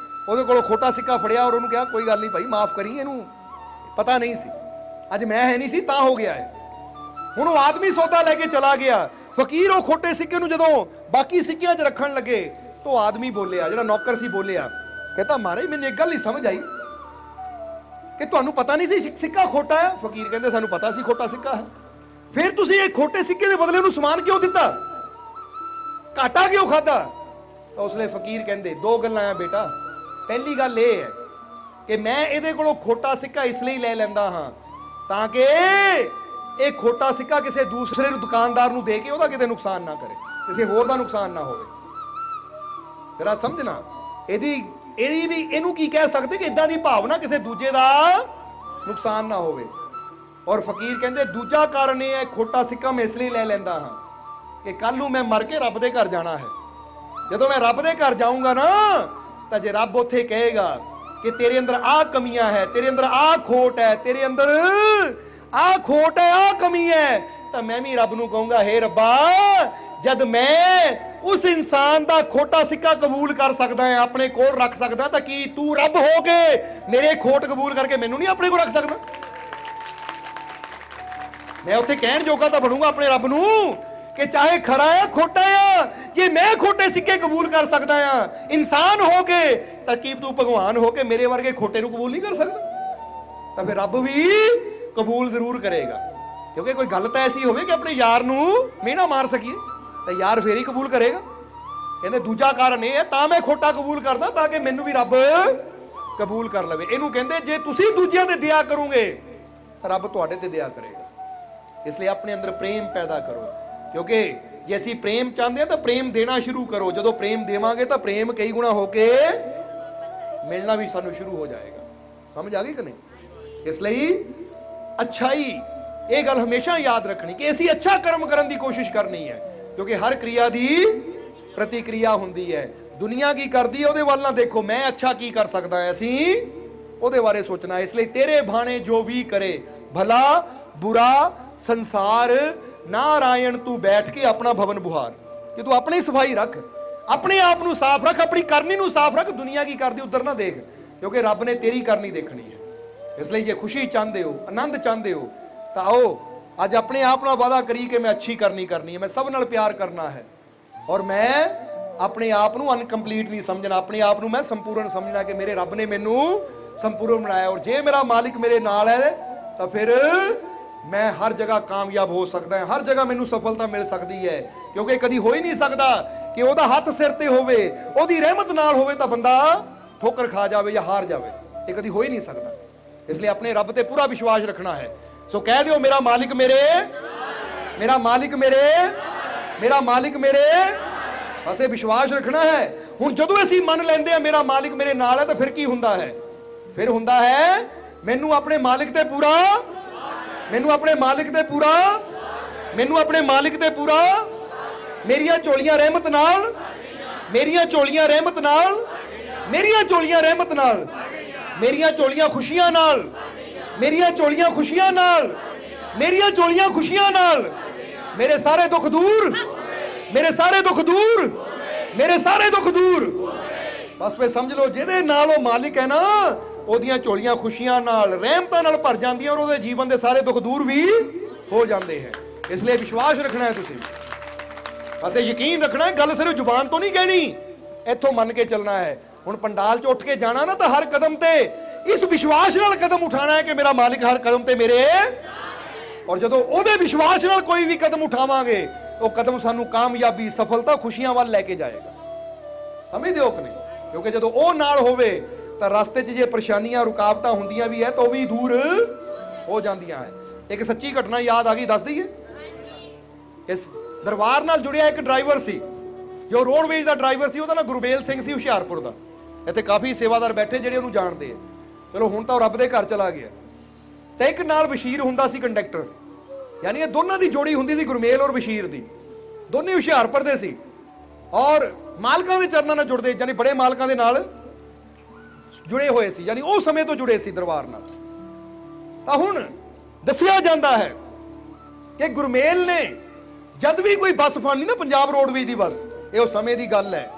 ਉਹਦੇ ਕੋਲੋਂ ਖੋਟਾ ਸਿੱਕਾ ਫੜਿਆ ਔਰ ਉਹਨੂੰ ਕਿਹਾ ਕੋਈ ਗੱਲ ਨਹੀਂ ਭਾਈ, ਮਾਫ ਕਰੀ, ਇਹਨੂੰ ਪਤਾ ਨਹੀਂ ਸੀ, ਅੱਜ ਮੈਂ ਹੈ ਨਹੀਂ ਸੀ ਤਾਂ ਹੋ ਗਿਆ ਹੈ। ਹੁਣ ਉਹ ਆਦਮੀ ਸੌਦਾ ਲੈ ਕੇ ਚਲਾ ਗਿਆ। ਫਕੀਰ ਉਹ ਖੋਟੇ ਸਿੱਕੇ ਨੂੰ ਜਦੋਂ ਬਾਕੀ ਸਿੱਕਿਆਂ 'ਚ ਰੱਖਣ ਲੱਗੇ ਤਾਂ ਆਦਮੀ ਬੋਲਿਆ, ਜਿਹੜਾ ਨੌਕਰ ਸੀ ਬੋਲਿਆ, ਕਹਿੰਦਾ ਮਹਾਰਾਜ ਮੈਨੂੰ ਇੱਕ ਗੱਲ ਨਹੀਂ ਸਮਝ ਆਈ ਕਿ ਤੁਹਾਨੂੰ ਪਤਾ ਨਹੀਂ ਸੀ ਸਿੱਕਾ ਖੋਟਾ ਹੈ? ਫਕੀਰ ਕਹਿੰਦੇ ਸਾਨੂੰ ਪਤਾ ਸੀ ਖੋਟਾ ਸਿੱਕਾ ਹੈ, ਫਿਰ ਤੁਸੀਂ ਇਹ ਖੋਟੇ ਸਿੱਕੇ ਦੇ ਬਦਲੇ ਨੂੰ ਸਮਾਨ ਕਿਉਂ ਦਿੱਤਾ, ਘਾਟਾ ਕਿਉਂ ਖਾਦਾ? ਤਾਂ ਉਸ ਲਈ ਫਕੀਰ ਕਹਿੰਦੇ ਦੋ ਗੱਲਾਂ ਆ ਬੇਟਾ, ਪਹਿਲੀ ਗੱਲ ਇਹ ਹੈ ਕਿ ਮੈਂ ਇਹਦੇ ਕੋਲੋਂ ਖੋਟਾ ਸਿੱਕਾ ਇਸ ਲਈ ਲੈ ਲੈਂਦਾ ਹਾਂ ਤਾਂ ਕਿ ਇਹ ਖੋਟਾ ਸਿੱਕਾ ਕਿਸੇ ਦੂਸਰੇ ਨੂੰ ਦੁਕਾਨਦਾਰ ਨੂੰ ਦੇ ਕੇ ਉਹਦਾ ਕਿਤੇ ਨੁਕਸਾਨ ਨਾ ਕਰੇ, ਕਿਸੇ ਹੋਰ ਦਾ ਨੁਕਸਾਨ ਨਾ ਹੋਵੇ। ਜਰਾ ਸਮਝਣਾ, ਇਹਦੀ ਵੀ ਇਹਨੂੰ ਕੀ ਕਹਿ ਸਕਦੇ ਕਿ ਇਦਾਂ ਦੀ ਭਾਵਨਾ ਕਿਸੇ ਦੂਜੇ ਦਾ ਨੁਕਸਾਨ ਨਾ ਹੋਵੇ। ਔਰ ਫਕੀਰ ਕਹਿੰਦੇ ਦੂਜਾ ਕਾਰਨ ਇਹ ਹੈ, ਖੋਟਾ ਸਿੱਕਾ ਮੈਂ ਇਸ ਲਈ ਲੈ ਲੈਂਦਾ ਹਾਂ ਕਿ ਕੱਲ ਨੂੰ ਮੈਂ ਮਰ ਕੇ ਰੱਬ ਦੇ ਘਰ ਜਾਣਾ ਹੈ। ਜਦੋਂ ਮੈਂ ਰੱਬ ਦੇ ਘਰ ਜਾਊਂਗਾ ਨਾ, ਤਾਂ ਜੇ ਰੱਬ ਉੱਥੇ ਕਹੇਗਾ ਕਿ ਤੇਰੇ ਅੰਦਰ ਆਹ ਕਮੀਆਂ ਹੈ, ਤੇਰੇ ਅੰਦਰ ਆਹ ਖੋਟ ਹੈ, ਤੇਰੇ ਅੰਦਰ ਆਹ ਖੋਟ ਹੈ, ਆਹ ਕਮੀ ਹੈ, ਤਾਂ ਮੈਂ ਵੀ ਰੱਬ ਨੂੰ ਕਹੂੰਗਾ ਹੇ ਰੱਬਾ, ਜਦ ਮੈਂ ਉਸ ਇਨਸਾਨ ਦਾ ਖੋਟਾ ਸਿੱਕਾ ਕਬੂਲ ਕਰ ਸਕਦਾ ਹੈ, ਆਪਣੇ ਕੋਲ ਰੱਖ ਸਕਦਾ, ਤਾਂ ਕੀ ਤੂੰ ਰੱਬ ਹੋ ਕੇ ਮੇਰੇ ਖੋਟ ਕਬੂਲ ਕਰਕੇ ਮੈਨੂੰ ਨਹੀਂ ਆਪਣੇ ਕੋਲ ਰੱਖ ਸਕਦਾ? ਮੈਂ ਉੱਥੇ ਕਹਿਣ ਜੋਗਾ ਤਾਂ ਬਣੂੰਗਾ ਆਪਣੇ ਰੱਬ ਨੂੰ ਕਿ ਚਾਹੇ ਖਰਾ ਆ ਖੋਟਾ ਆ, ਜੇ ਮੈਂ ਖੋਟੇ ਸਿੱਕੇ ਕਬੂਲ ਕਰ ਸਕਦਾ ਆ ਇਨਸਾਨ ਹੋ ਕੇ, ਤਾਂ ਕੀ ਤੂੰ ਭਗਵਾਨ ਹੋ ਕੇ ਮੇਰੇ ਵਰਗੇ ਖੋਟੇ ਨੂੰ ਕਬੂਲ ਨਹੀਂ ਕਰ ਸਕਦਾ? ਤਾਂ ਫਿਰ ਰੱਬ ਵੀ ਕਬੂਲ ਜ਼ਰੂਰ ਕਰੇਗਾ, ਕਿਉਂਕਿ ਕੋਈ ਗੱਲ ਤਾਂ ਐਸੀ ਹੋਵੇ ਕਿ ਆਪਣੇ ਯਾਰ ਨੂੰ ਮਿਹਣਾ ਮਾਰ ਸਕੀਏ, ਤਾਂ ਯਾਰ ਫੇਰ ਹੀ ਕਬੂਲ ਕਰੇਗਾ। ਕਹਿੰਦੇ ਦੂਜਾ ਕਾਰਨ ਇਹ ਹੈ ਤਾਂ ਮੈਂ ਖੋਟਾ ਕਬੂਲ ਕਰਦਾ ਤਾਂ ਕਿ ਮੈਨੂੰ ਵੀ ਰੱਬ ਕਬੂਲ ਕਰ ਲਵੇ। ਇਹਨੂੰ ਕਹਿੰਦੇ ਜੇ ਤੁਸੀਂ ਦੂਜਿਆਂ ਤੇ ਦਇਆ ਕਰੋਗੇ ਤਾਂ ਰੱਬ ਤੁਹਾਡੇ ਤੇ ਦਇਆ ਕਰੇਗਾ। ਇਸ ਲਈ ਆਪਣੇ ਅੰਦਰ ਪ੍ਰੇਮ ਪੈਦਾ ਕਰੋ, ਕਿਉਂਕਿ ਜੇ ਅਸੀਂ ਪ੍ਰੇਮ ਚਾਹੁੰਦੇ ਹਾਂ ਤਾਂ ਪ੍ਰੇਮ ਦੇਣਾ ਸ਼ੁਰੂ ਕਰੋ। ਜਦੋਂ ਪ੍ਰੇਮ ਦੇਵਾਂਗੇ ਤਾਂ ਪ੍ਰੇਮ ਕਈ ਗੁਣਾ ਹੋ ਕੇ ਮਿਲਣਾ ਵੀ ਸਾਨੂੰ ਸ਼ੁਰੂ ਹੋ ਜਾਏਗਾ। ਸਮਝ ਆ ਗਈ ਕਿ ਨਹੀਂ? ਇਸ ਲਈ ਅੱਛਾਈ, ਇਹ ਗੱਲ ਹਮੇਸ਼ਾ ਯਾਦ ਰੱਖਣੀ ਕਿ ਅਸੀਂ ਅੱਛਾ ਕਰਮ ਕਰਨ ਦੀ ਕੋਸ਼ਿਸ਼ ਕਰਨੀ ਹੈ, ਕਿਉਂਕਿ ਹਰ ਕਿਰਿਆ ਦੀ ਪ੍ਰਤੀਕਿਰਿਆ ਹੁੰਦੀ ਹੈ। ਦੁਨੀਆ ਕੀ ਕਰਦੀ ਹੈ ਉਹਦੇ ਵੱਲ ਨਾ ਦੇਖੋ, ਮੈਂ ਅੱਛਾ ਕੀ ਕਰ ਸਕਦਾ ਹੈ, ਅਸੀਂ ਉਹਦੇ ਬਾਰੇ ਸੋਚਣਾ। ਇਸ ਲਈ ਤੇਰੇ ਭਾਣੇ ਜੋ ਵੀ ਕਰੇ, ਭਲਾ बुरा संसार नारायण तू बैठ के अपना भवन बुहार, कि तू अपनी सफाई रख, अपने आप ਨੂੰ ਸਾਫ਼ ਰੱਖ, ਆਪਣੀ ਕਰਨੀ ਨੂੰ ਸਾਫ਼ ਰੱਖ, ਦੁਨੀਆ ਕੀ ਕਰਦੀ ਉਧਰ ਨਾ ਦੇਖ, ਕਿਉਂਕਿ ਰੱਬ ਨੇ ਤੇਰੀ ਕਰਨੀ ਦੇਖਣੀ ਹੈ। ਇਸ ਲਈ ਜੇ ਖੁਸ਼ੀ ਚਾਹੁੰਦੇ ਹੋ, ਆਨੰਦ ਚਾਹੁੰਦੇ ਹੋ, ਤਾਂ ਆਓ ਅੱਜ ਆਪਣੇ ਆਪ ਨਾਲ ਵਾਅਦਾ ਕਰੀ ਕਿ ਮੈਂ ਅੱਛੀ ਕਰਨੀ ਹੈ, ਮੈਂ ਸਭ ਨਾਲ ਪਿਆਰ ਕਰਨਾ ਹੈ, ਔਰ ਮੈਂ ਆਪਣੇ ਆਪ ਨੂੰ ਅਨਕੰਪਲੀਟ ਨਹੀਂ ਸਮਝਣਾ, ਆਪਣੇ ਆਪ ਨੂੰ ਮੈਂ ਸੰਪੂਰਨ ਸਮਝਣਾ ਕਿ ਮੇਰੇ ਰੱਬ ਨੇ ਮੈਨੂੰ ਸੰਪੂਰਨ ਬਣਾਇਆ, ਔਰ ਜੇ ਮੇਰਾ ਮਾਲਿਕ ਮੇਰੇ ਨਾਲ ਹੈ ਤਾਂ ਫਿਰ ਮੈਂ ਹਰ ਜਗ੍ਹਾ ਕਾਮਯਾਬ ਹੋ ਸਕਦਾ ਹਾਂ, ਹਰ ਜਗ੍ਹਾ ਮੈਨੂੰ ਸਫਲਤਾ ਮਿਲ ਸਕਦੀ ਹੈ, ਕਿਉਂਕਿ ਕਦੀ ਹੋ ਹੀ ਨਹੀਂ ਸਕਦਾ ਕਿ ਉਹਦਾ ਹੱਥ ਸਿਰ ਤੇ ਹੋਵੇ, ਉਹਦੀ ਰਹਿਮਤ ਨਾਲ ਹੋਵੇ ਤਾਂ ਬੰਦਾ ਠੋਕਰ ਖਾ ਜਾਵੇ ਜਾਂ ਹਾਰ ਜਾਵੇ, ਇਹ ਕਦੀ ਹੋ ਹੀ ਨਹੀਂ ਸਕਦਾ। ਇਸ ਲਈ ਆਪਣੇ ਰੱਬ ਤੇ ਪੂਰਾ ਵਿਸ਼ਵਾਸ ਰੱਖਣਾ ਹੈ। ਸੋ ਕਹਿ ਦਿਓ, ਮੇਰਾ ਮਾਲਿਕ ਮੇਰੇ, ਮੇਰਾ ਮਾਲਿਕ ਮੇਰੇ, ਮੇਰਾ ਮਾਲਿਕ ਮੇਰੇ, ਬਸ ਇਹ ਵਿਸ਼ਵਾਸ ਰੱਖਣਾ ਹੈ। ਹੁਣ ਜਦੋਂ ਅਸੀਂ ਮੰਨ ਲੈਂਦੇ ਆ ਮੇਰਾ ਮਾਲਿਕ ਮੇਰੇ ਨਾਲ ਹੈ, ਤਾਂ ਫਿਰ ਕੀ ਹੁੰਦਾ ਹੈ? ਫਿਰ ਹੁੰਦਾ ਹੈ ਮੈਨੂੰ ਆਪਣੇ ਮਾਲਿਕ ਤੇ ਪੂਰਾ, ਮੈਨੂੰ ਆਪਣੇ ਮਾਲਿਕ ਤੇ ਪੂਰਾ, ਮੈਨੂੰ ਆਪਣੇ ਮਾਲਿਕ ਤੇ ਪੂਰਾ, ਮੇਰੀਆਂ ਝੋਲੀਆਂ ਰਹਿਮਤ ਨਾਲ, ਮੇਰੀਆਂ ਝੋਲੀਆਂ ਰਹਿਮਤ ਨਾਲ, ਮੇਰੀਆਂ ਝੋਲੀਆਂ ਰਹਿਮਤ ਨਾਲ, ਮੇਰੀਆਂ ਝੋਲੀਆਂ ਖੁਸ਼ੀਆਂ ਨਾਲ, ਮੇਰੀਆਂ ਝੋਲੀਆਂ ਖੁਸ਼ੀਆਂ ਨਾਲ, ਮੇਰੀਆਂ ਝੋਲੀਆਂ ਖੁਸ਼ੀਆਂ ਨਾਲ, ਮੇਰੇ ਸਾਰੇ ਦੁੱਖ ਦੂਰ, ਮੇਰੇ ਸਾਰੇ ਦੁੱਖ ਦੂਰ, ਮੇਰੇ ਸਾਰੇ ਦੁੱਖ ਦੂਰ। ਬਸ ਫੇ ਸਮਝ ਲਓ, ਜਿਹਦੇ ਨਾਲ ਉਹ ਮਾਲਿਕ ਹੈ ਨਾ, ਉਹਦੀਆਂ ਝੋਲੀਆਂ ਖੁਸ਼ੀਆਂ ਨਾਲ, ਰਹਿਮਤਾਂ ਨਾਲ ਭਰ ਜਾਂਦੀਆਂ, ਔਰ ਉਹਦੇ ਜੀਵਨ ਦੇ ਸਾਰੇ ਦੁੱਖ ਦੂਰ ਵੀ ਹੋ ਜਾਂਦੇ ਹੈ। ਇਸ ਲਈ ਵਿਸ਼ਵਾਸ ਰੱਖਣਾ ਹੈ ਤੁਸੀਂ, ਬਸ ਇਹ ਯਕੀਨ ਰੱਖਣਾ ਹੈ, ਗੱਲ ਸਿਰਫ ਜ਼ੁਬਾਨ ਤੋਂ ਨਹੀਂ ਕਹਿਣੀ, ਇੱਥੋਂ ਮੰਨ ਕੇ ਚੱਲਣਾ ਹੈ। ਹੁਣ ਪੰਡਾਲ 'ਚ ਉੱਠ ਕੇ ਜਾਣਾ ਨਾ, ਤਾਂ ਹਰ ਕਦਮ ਤੇ ਇਸ ਵਿਸ਼ਵਾਸ ਨਾਲ ਕਦਮ ਉਠਾਣਾ ਹੈ ਕਿ ਮੇਰਾ ਮਾਲਿਕ ਹਰ ਕਦਮ ਤੇ ਮੇਰੇ, ਔਰ ਜਦੋਂ ਉਹਦੇ ਵਿਸ਼ਵਾਸ ਨਾਲ ਕੋਈ ਵੀ ਕਦਮ ਉਠਾਵਾਂਗੇ, ਉਹ ਕਦਮ ਸਾਨੂੰ ਕਾਮਯਾਬੀ, ਸਫਲਤਾ, ਖੁਸ਼ੀਆਂ ਵੱਲ ਲੈ ਕੇ ਜਾਏਗਾ। ਸਮਝਦੇ ਹੋ ਕਿ ਨਹੀਂ? ਕਿਉਂਕਿ ਜਦੋਂ ਉਹ ਨਾਲ ਹੋਵੇ ਤਾਂ ਰਸਤੇ 'ਚ ਜੇ ਪਰੇਸ਼ਾਨੀਆਂ, ਰੁਕਾਵਟਾਂ ਹੁੰਦੀਆਂ ਵੀ ਹੈ ਤਾਂ ਉਹ ਵੀ ਦੂਰ ਹੋ ਜਾਂਦੀਆਂ ਹੈ। ਇੱਕ ਸੱਚੀ ਘਟਨਾ ਯਾਦ ਆ ਗਈ, ਦੱਸ ਦਈਏ। ਇਸ ਦਰਬਾਰ ਨਾਲ ਜੁੜਿਆ ਇੱਕ ਡਰਾਈਵਰ ਸੀ, ਜੋ ਰੋਡਵੇਜ਼ ਦਾ ਡਰਾਈਵਰ ਸੀ, ਉਹਦਾ ਨਾਮ ਗੁਰਬੇਲ ਸਿੰਘ ਸੀ, ਹੁਸ਼ਿਆਰਪੁਰ ਦਾ। ਇੱਥੇ ਕਾਫੀ ਸੇਵਾਦਾਰ ਬੈਠੇ ਜਿਹੜੇ ਉਹਨੂੰ ਜਾਣਦੇ ਆ। ਚਲੋ ਹੁਣ ਤਾਂ ਉਹ ਰੱਬ ਦੇ ਘਰ ਚਲਾ ਗਿਆ। ਤੇ ਇੱਕ ਨਾਲ ਬਸ਼ੀਰ ਹੁੰਦਾ ਸੀ ਕੰਡਕਟਰ, ਯਾਨੀ ਇਹ ਦੋਨਾਂ ਦੀ ਜੋੜੀ ਹੁੰਦੀ ਸੀ, ਗੁਰਮੇਲ ਔਰ ਬਸ਼ੀਰ ਦੀ। ਦੋਨੇ ਹੁਸ਼ਿਆਰਪੁਰ ਦੇ ਸੀ ਔਰ ਮਾਲਕਾਂ ਦੇ ਚਰਨਾਂ ਨਾਲ ਜੁੜਦੇ, ਯਾਨੀ ਬੜੇ ਮਾਲਕਾਂ ਦੇ ਨਾਲ ਜੁੜੇ ਹੋਏ ਸੀ, ਯਾਨੀ ਉਹ ਸਮੇਂ ਤੋਂ ਜੁੜੇ ਸੀ ਦਰਬਾਰ ਨਾਲ। ਤਾਂ ਹੁਣ ਦੱਸਿਆ ਜਾਂਦਾ ਹੈ ਕਿ ਗੁਰਮੇਲ ਨੇ ਜਦ ਵੀ ਕੋਈ ਬੱਸ ਫੜਨੀ ਨਾ, ਪੰਜਾਬ ਰੋਡਵੇਜ਼ ਦੀ ਬੱਸ, ਇਹ ਉਹ ਸਮੇਂ ਦੀ ਗੱਲ ਹੈ,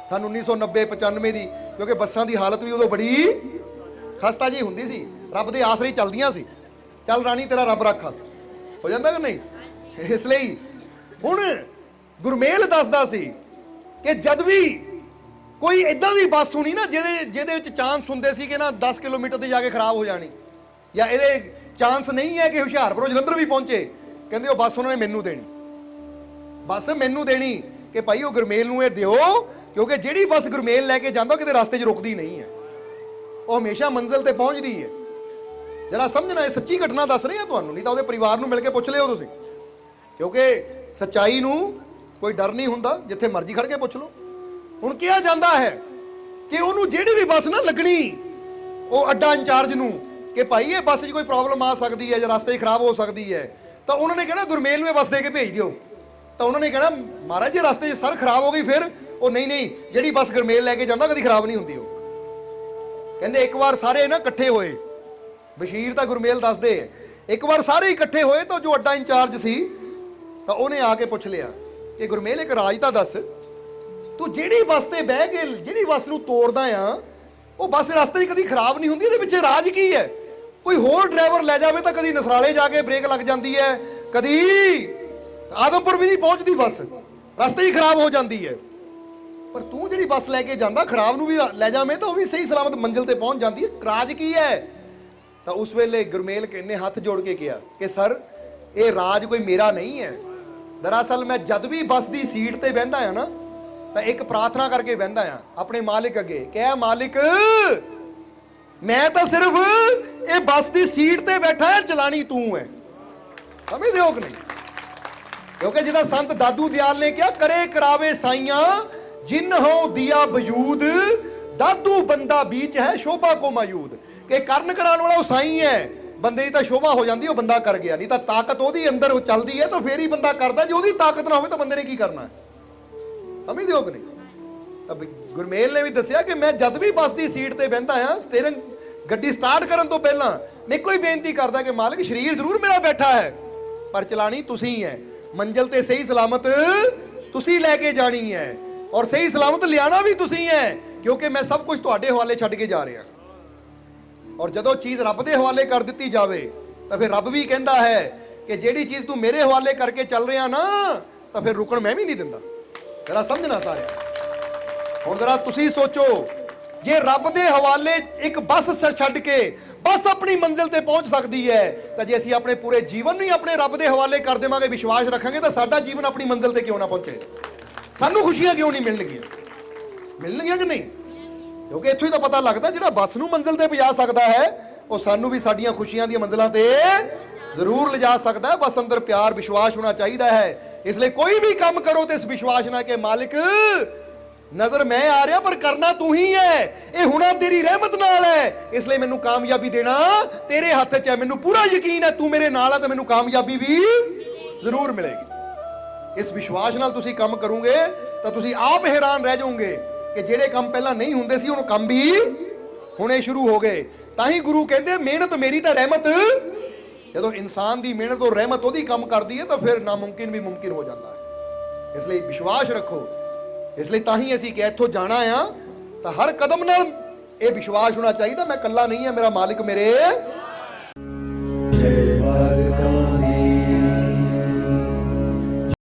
ਸਨ 1990-95 ਦੀ, ਕਿਉਂਕਿ ਬੱਸਾਂ ਦੀ ਹਾਲਤ ਵੀ ਉਦੋਂ ਬੜੀ ਖਸਤਾ ਜਿਹੀ ਹੁੰਦੀ ਸੀ, ਰੱਬ ਦੇ ਆਸਰੇ ਚੱਲਦੀਆਂ ਸੀ। ਚੱਲ ਰਾਣੀ ਤੇਰਾ ਰੱਬ ਰਾਖਾ, ਹੋ ਜਾਂਦਾ ਕਿ ਨਹੀਂ? ਇਸ ਲਈ ਹੁਣ ਗੁਰਮੇਲ ਦੱਸਦਾ ਸੀ ਕਿ ਜਦ ਵੀ ਕੋਈ ਇਦਾਂ ਦੀ ਬੱਸ ਸੁਣੀ ਨਾ, ਜਿਹਦੇ ਵਿੱਚ ਚਾਂਸ ਹੁੰਦੇ ਸੀ ਕਿ ਨਾ 10 ਕਿਲੋਮੀਟਰ ਤੇ ਜਾ ਕੇ ਖਰਾਬ ਹੋ ਜਾਣੀ, ਜਾਂ ਇਹਦੇ ਚਾਂਸ ਨਹੀਂ ਹੈ ਕਿ ਹੁਸ਼ਿਆਰਪੁਰੋਂ ਜਲੰਧਰ ਵੀ ਪਹੁੰਚੇ, ਕਹਿੰਦੇ ਉਹ ਬੱਸ ਉਹਨਾਂ ਨੇ ਮੈਨੂੰ ਦੇਣੀ, ਬੱਸ ਮੈਨੂੰ ਦੇਣੀ ਕਿ ਭਾਈ ਉਹ ਗੁਰਮੇਲ ਨੂੰ ਇਹ ਦਿਓ, ਕਿਉਂਕਿ ਜਿਹੜੀ ਬੱਸ ਗੁਰਮੇਲ ਲੈ ਕੇ ਜਾਂਦਾ ਕਿਤੇ ਰਸਤੇ 'ਚ ਰੁਕਦੀ ਨਹੀਂ ਹੈ, ਉਹ ਹਮੇਸ਼ਾ ਮੰਜ਼ਿਲ ਤੇ ਪਹੁੰਚਦੀ ਹੈ। ਜਰਾ ਸਮਝਣਾ, ਇਹ ਸੱਚੀ ਘਟਨਾ ਦੱਸ ਰਹੀ ਹਾਂ ਤੁਹਾਨੂੰ, ਨਹੀਂ ਤਾਂ ਉਹਦੇ ਪਰਿਵਾਰ ਨੂੰ ਮਿਲ ਕੇ ਪੁੱਛ ਲਿਓ ਤੁਸੀਂ, ਕਿਉਂਕਿ ਸੱਚਾਈ ਨੂੰ ਕੋਈ ਡਰ ਨਹੀਂ ਹੁੰਦਾ, ਜਿੱਥੇ ਮਰਜ਼ੀ ਖੜ ਕੇ ਪੁੱਛ ਲਓ। ਹੁਣ ਕਿਹਾ ਜਾਂਦਾ ਹੈ ਕਿ ਉਹਨੂੰ ਜਿਹੜੀ ਵੀ ਬੱਸ ਨਾ ਲੱਗਣੀ, ਉਹ ਅੱਡਾ ਇੰਚਾਰਜ ਨੂੰ, ਕਿ ਭਾਈ ਇਹ ਬੱਸ 'ਚ ਕੋਈ ਪ੍ਰੋਬਲਮ ਆ ਸਕਦੀ ਹੈ ਜਾਂ ਰਸਤੇ 'ਚ ਖਰਾਬ ਹੋ ਸਕਦੀ ਹੈ, ਤਾਂ ਉਹਨਾਂ ਨੇ ਕਹਿਣਾ ਗੁਰਮੇਲ ਨੂੰ ਇਹ ਬੱਸ ਦੇ ਕੇ ਭੇਜ ਦਿਓ। ਤਾਂ ਉਹਨਾਂ ਨੇ ਕਹਿਣਾ ਮਹਾਰਾਜ ਜੇ ਰਸਤੇ 'ਚ ਸਰ ਖਰਾਬ ਹੋ ਗਈ ਫਿਰ? ਉਹ ਨਹੀਂ, ਜਿਹੜੀ ਬੱਸ ਗੁਰਮੇਲ ਲੈ ਕੇ ਜਾਂਦਾ ਕਦੀ ਖਰਾਬ ਨਹੀਂ ਹੁੰਦੀ। ਉਹ ਕਹਿੰਦੇ ਇੱਕ ਵਾਰ ਸਾਰੇ ਨਾ ਇਕੱਠੇ ਹੋਏ, ਬਸ਼ੀਰ ਤਾਂ ਗੁਰਮੇਲ ਦੱਸਦੇ, ਇੱਕ ਵਾਰ ਸਾਰੇ ਇਕੱਠੇ ਹੋਏ ਤਾਂ ਜੋ ਅੱਡਾ ਇੰਚਾਰਜ ਸੀ, ਤਾਂ ਉਹਨੇ ਆ ਕੇ ਪੁੱਛ ਲਿਆ ਕਿ ਗੁਰਮੇਲ ਇੱਕ ਰਾਜ ਤਾਂ ਦੱਸ, ਤੂੰ ਜਿਹੜੀ ਬੱਸ ਤੇ ਬਹਿ ਕੇ ਜਿਹੜੀ ਬੱਸ ਨੂੰ ਤੋੜਦਾ ਆ, ਉਹ ਬੱਸ ਰਸਤੇ 'ਚ ਕਦੀ ਖਰਾਬ ਨਹੀਂ ਹੁੰਦੀ, ਇਹਦੇ ਪਿੱਛੇ ਰਾਜ ਕੀ ਹੈ? ਕੋਈ ਹੋਰ ਡਰਾਈਵਰ ਲੈ ਜਾਵੇ ਤਾਂ ਕਦੀ ਨਸਰਾਲੇ ਜਾ ਕੇ ਬ੍ਰੇਕ ਲੱਗ ਜਾਂਦੀ ਹੈ, ਕਦੀ ਆਦਮਪੁਰ ਵੀ ਨਹੀਂ ਪਹੁੰਚਦੀ ਬੱਸ, ਰਸਤੇ ਹੀ ਖਰਾਬ ਹੋ ਜਾਂਦੀ ਹੈ, ਪਰ ਤੂੰ ਜਿਹੜੀ ਬੱਸ ਲੈ ਕੇ ਜਾਂਦਾ, ਖਰਾਬ ਨੂੰ ਵੀ ਲੈ ਜਾਵੇਂ ਤਾਂ ਉਹ ਵੀ ਸਹੀ ਸਲਾਮਤ ਮੰਜ਼ਿਲ ਤੇ ਪਹੁੰਚ ਜਾਂਦੀ ਹੈ, ਰਾਜ ਕੀ ਹੈ? ਤਾਂ ਉਸ ਵੇਲੇ ਗੁਰਮੇਲ ਨੇ ਹੱਥ ਜੋੜ ਕੇ ਕਿਹਾ ਕਿ ਸਰ ਇਹ ਰਾਜ ਕੋਈ ਮੇਰਾ ਨਹੀਂ ਹੈ, ਦਰਅਸਲ ਮੈਂ ਜਦ ਵੀ ਬੱਸ ਦੀ ਸੀਟ ਤੇ ਬਹਿੰਦਾ ਆ ਨਾ, ਤਾਂ ਇੱਕ ਪ੍ਰਾਰਥਨਾ ਕਰਕੇ ਬਹਿੰਦਾ ਆ ਆਪਣੇ ਮਾਲਿਕ ਅੱਗੇ, ਕਹਿ ਮਾਲਿਕ ਮੈਂ ਤਾਂ ਸਿਰਫ ਇਹ ਬੱਸ ਦੀ ਸੀਟ ਤੇ ਬੈਠਾ ਹੈ, ਚਲਾਣੀ ਤੂੰ ਹੈ। ਸਮਝਦੇ ਹੋ ਕਿ ਨਹੀਂ? ਕਿਉਂਕਿ ਜਿਹਦਾ ਸੰਤ ਦਾਦੂ ਦਿਆਲ ਨੇ ਕਿਹਾ, ਕਰੇ ਕਰਾਵੇ ਸਾਈਆਂ ਜਿਨ ਹੋ ਦਿਆ ਵਜੂਦ, ਦਾਦੂ ਬੰਦਾ ਬੀਚ ਹੈ ਸ਼ੋਭਾ ਕੋ ਮਾਯੂਦ, ਕਿ ਕਰਨ ਕਰਾਉਣ ਵਾਲਾ ਉਹ ਸਾਈਂ ਹੈ, ਬੰਦੇ ਦੀ ਤਾਂ ਸ਼ੋਭਾ ਹੋ ਜਾਂਦੀ, ਉਹ ਬੰਦਾ ਕਰ ਗਿਆ, ਨਹੀਂ ਤਾਂ ਤਾਕਤ ਉਹਦੀ ਅੰਦਰ ਉਹ ਚੱਲਦੀ ਹੈ ਤਾਂ ਫੇਰ ਹੀ ਬੰਦਾ ਕਰਦਾ, ਜੇ ਉਹਦੀ ਤਾਕਤ ਨਾ ਹੋਵੇ ਤਾਂ ਬੰਦੇ ਨੇ ਕੀ ਕਰਨਾ? ਸਮਝਦੇ ਹੋ ਕਿ ਨਹੀਂ? ਤਾਂ ਗੁਰਮੇਲ ਨੇ ਵੀ ਦੱਸਿਆ ਕਿ ਮੈਂ ਜਦ ਵੀ ਬੱਸ ਦੀ ਸੀਟ ਤੇ ਬਹਿੰਦਾ ਆ, ਸਟੀਅਰਿੰਗ ਗੱਡੀ ਸਟਾਰਟ ਕਰਨ ਤੋਂ ਪਹਿਲਾਂ ਮੈਂ ਇੱਕੋ ਹੀ ਬੇਨਤੀ ਕਰਦਾ ਕਿ ਮਾਲਕ ਸਰੀਰ ਜ਼ਰੂਰ ਮੇਰਾ ਬੈਠਾ ਹੈ, ਪਰ ਚਲਾਣੀ ਤੁਸੀਂ ਹੈ, ਮੰਜ਼ਿਲ ਤੇ ਸਹੀ ਸਲਾਮਤ ਤੁਸੀਂ ਲੈ ਕੇ ਜਾਣੀ ਹੈ, ਔਰ ਸਹੀ ਸਲਾਮਤ ਲਿਆਣਾ ਵੀ ਤੁਸੀਂ ਹੈ, ਕਿਉਂਕਿ ਮੈਂ ਸਭ ਕੁਝ ਤੁਹਾਡੇ ਹਵਾਲੇ ਛੱਡ ਕੇ ਜਾ ਰਿਹਾ। ਔਰ ਜਦੋਂ ਚੀਜ਼ ਰੱਬ ਦੇ ਹਵਾਲੇ ਕਰ ਦਿੱਤੀ ਜਾਵੇ ਤਾਂ ਫਿਰ ਰੱਬ ਵੀ ਕਹਿੰਦਾ ਹੈ ਕਿ ਜਿਹੜੀ ਚੀਜ਼ ਤੂੰ ਮੇਰੇ ਹਵਾਲੇ ਕਰਕੇ ਚੱਲ ਰਿਹਾ ਨਾ, ਤਾਂ ਫਿਰ ਰੁਕਣ ਮੈਂ ਵੀ ਨਹੀਂ ਦਿੰਦਾ। ਜਰਾ ਸਮਝਣਾ ਸਾਰਿਆਂ। ਹੁਣ ਜਰਾ ਤੁਸੀਂ ਸੋਚੋ, ਜੇ ਰੱਬ ਦੇ ਹਵਾਲੇ ਇੱਕ ਬੱਸ ਛੱਡ ਕੇ ਬੱਸ ਆਪਣੀ ਮੰਜ਼ਿਲ ਤੇ ਪਹੁੰਚ ਸਕਦੀ ਹੈ, ਤਾਂ ਜੇ ਅਸੀਂ ਆਪਣੇ ਪੂਰੇ ਜੀਵਨ ਨੂੰ ਹੀ ਆਪਣੇ ਰੱਬ ਦੇ ਹਵਾਲੇ ਕਰ ਦੇਵਾਂਗੇ, ਵਿਸ਼ਵਾਸ ਰੱਖਾਂਗੇ, ਤਾਂ ਸਾਡਾ ਜੀਵਨ ਆਪਣੀ ਮੰਜ਼ਿਲ ਤੇ ਕਿਉਂ ਨਾ ਪਹੁੰਚੇ? ਸਾਨੂੰ ਖੁਸ਼ੀਆਂ ਕਿਉਂ ਨਹੀਂ ਮਿਲਣਗੀਆਂ? ਮਿਲਣਗੀਆਂ ਕਿ ਨਹੀਂ? ਕਿਉਂਕਿ ਇੱਥੋਂ ਹੀ ਤਾਂ ਪਤਾ ਲੱਗਦਾ, ਜਿਹੜਾ ਬੱਸ ਨੂੰ ਮੰਜ਼ਿਲ ਤੇ ਪਹੁੰਚਾ ਸਕਦਾ ਹੈ, ਉਹ ਸਾਨੂੰ ਵੀ ਸਾਡੀਆਂ ਖੁਸ਼ੀਆਂ ਦੀਆਂ ਮੰਜ਼ਿਲਾਂ ਤੇ ਜ਼ਰੂਰ ਲਿਜਾ ਸਕਦਾ ਹੈ। ਬਸ ਅੰਦਰ ਪਿਆਰ ਵਿਸ਼ਵਾਸ ਹੋਣਾ ਚਾਹੀਦਾ ਹੈ। ਇਸ ਲਈ ਕੋਈ ਵੀ ਕੰਮ ਕਰੋ ਤੇ ਇਸ ਵਿਸ਼ਵਾਸ ਨਾਲ ਕਿ ਮਾਲਿਕ ਨਜ਼ਰ ਮੈਂ ਆ ਰਿਹਾ, ਪਰ ਕਰਨਾ ਤੂੰ ਹੀ ਹੈ, ਇਹ ਹੁਣਾ ਤੇਰੀ ਰਹਿਮਤ ਨਾਲ ਹੈ, ਇਸ ਲਈ ਮੈਨੂੰ ਕਾਮਯਾਬੀ ਦੇਣਾ ਤੇਰੇ ਹੱਥ 'ਚ ਹੈ। ਮੈਨੂੰ ਪੂਰਾ ਯਕੀਨ ਹੈ ਤੂੰ ਮੇਰੇ ਨਾਲ ਹੈ ਤੇ ਮੈਨੂੰ ਕਾਮਯਾਬੀ ਵੀ ਜ਼ਰੂਰ ਮਿਲੇਗੀ। ਇਸ ਵਿਸ਼ਵਾਸ ਨਾਲ ਤੁਸੀਂ ਕੰਮ ਕਰੋਗੇ ਤਾਂ ਤੁਸੀਂ ਆਪ ਹੈਰਾਨ ਰਹਿ ਜਾਓਗੇ ਕਿ ਜਿਹੜੇ ਕੰਮ ਪਹਿਲਾਂ ਨਹੀਂ ਹੁੰਦੇ ਸੀ, ਉਹਨੂੰ ਕੰਮ ਵੀ ਹੋਣੇ ਸ਼ੁਰੂ ਹੋ ਗਏ। ਤਾਂ ਹੀ ਗੁਰੂ ਕਹਿੰਦੇ ਮਿਹਨਤ ਮੇਰੀ ਤਾਂ ਰਹਿਮਤ। ਜਦੋਂ ਇਨਸਾਨ ਦੀ ਮਿਹਨਤ ਔਰ ਰਹਿਮਤ ਉਹਦੀ ਕੰਮ ਕਰਦੀ ਹੈ ਤਾਂ ਫਿਰ ਨਾਮੁਮਕਿਨ ਵੀ ਮੁਮਕਿਨ ਹੋ ਜਾਂਦਾ ਹੈ। ਇਸ ਲਈ ਵਿਸ਼ਵਾਸ ਰੱਖੋ। ਇਸ ਲਈ ਤਾਂ ਹੀ ਅਸੀਂ ਕਿ ਇੱਥੋਂ ਜਾਣਾ ਆ ਤਾਂ ਹਰ ਕਦਮ ਨਾਲ ਇਹ ਵਿਸ਼ਵਾਸ ਹੋਣਾ ਚਾਹੀਦਾ, ਮੈਂ ਇਕੱਲਾ ਨਹੀਂ ਹਾਂ, ਮੇਰਾ ਮਾਲਿਕ ਮੇਰੇ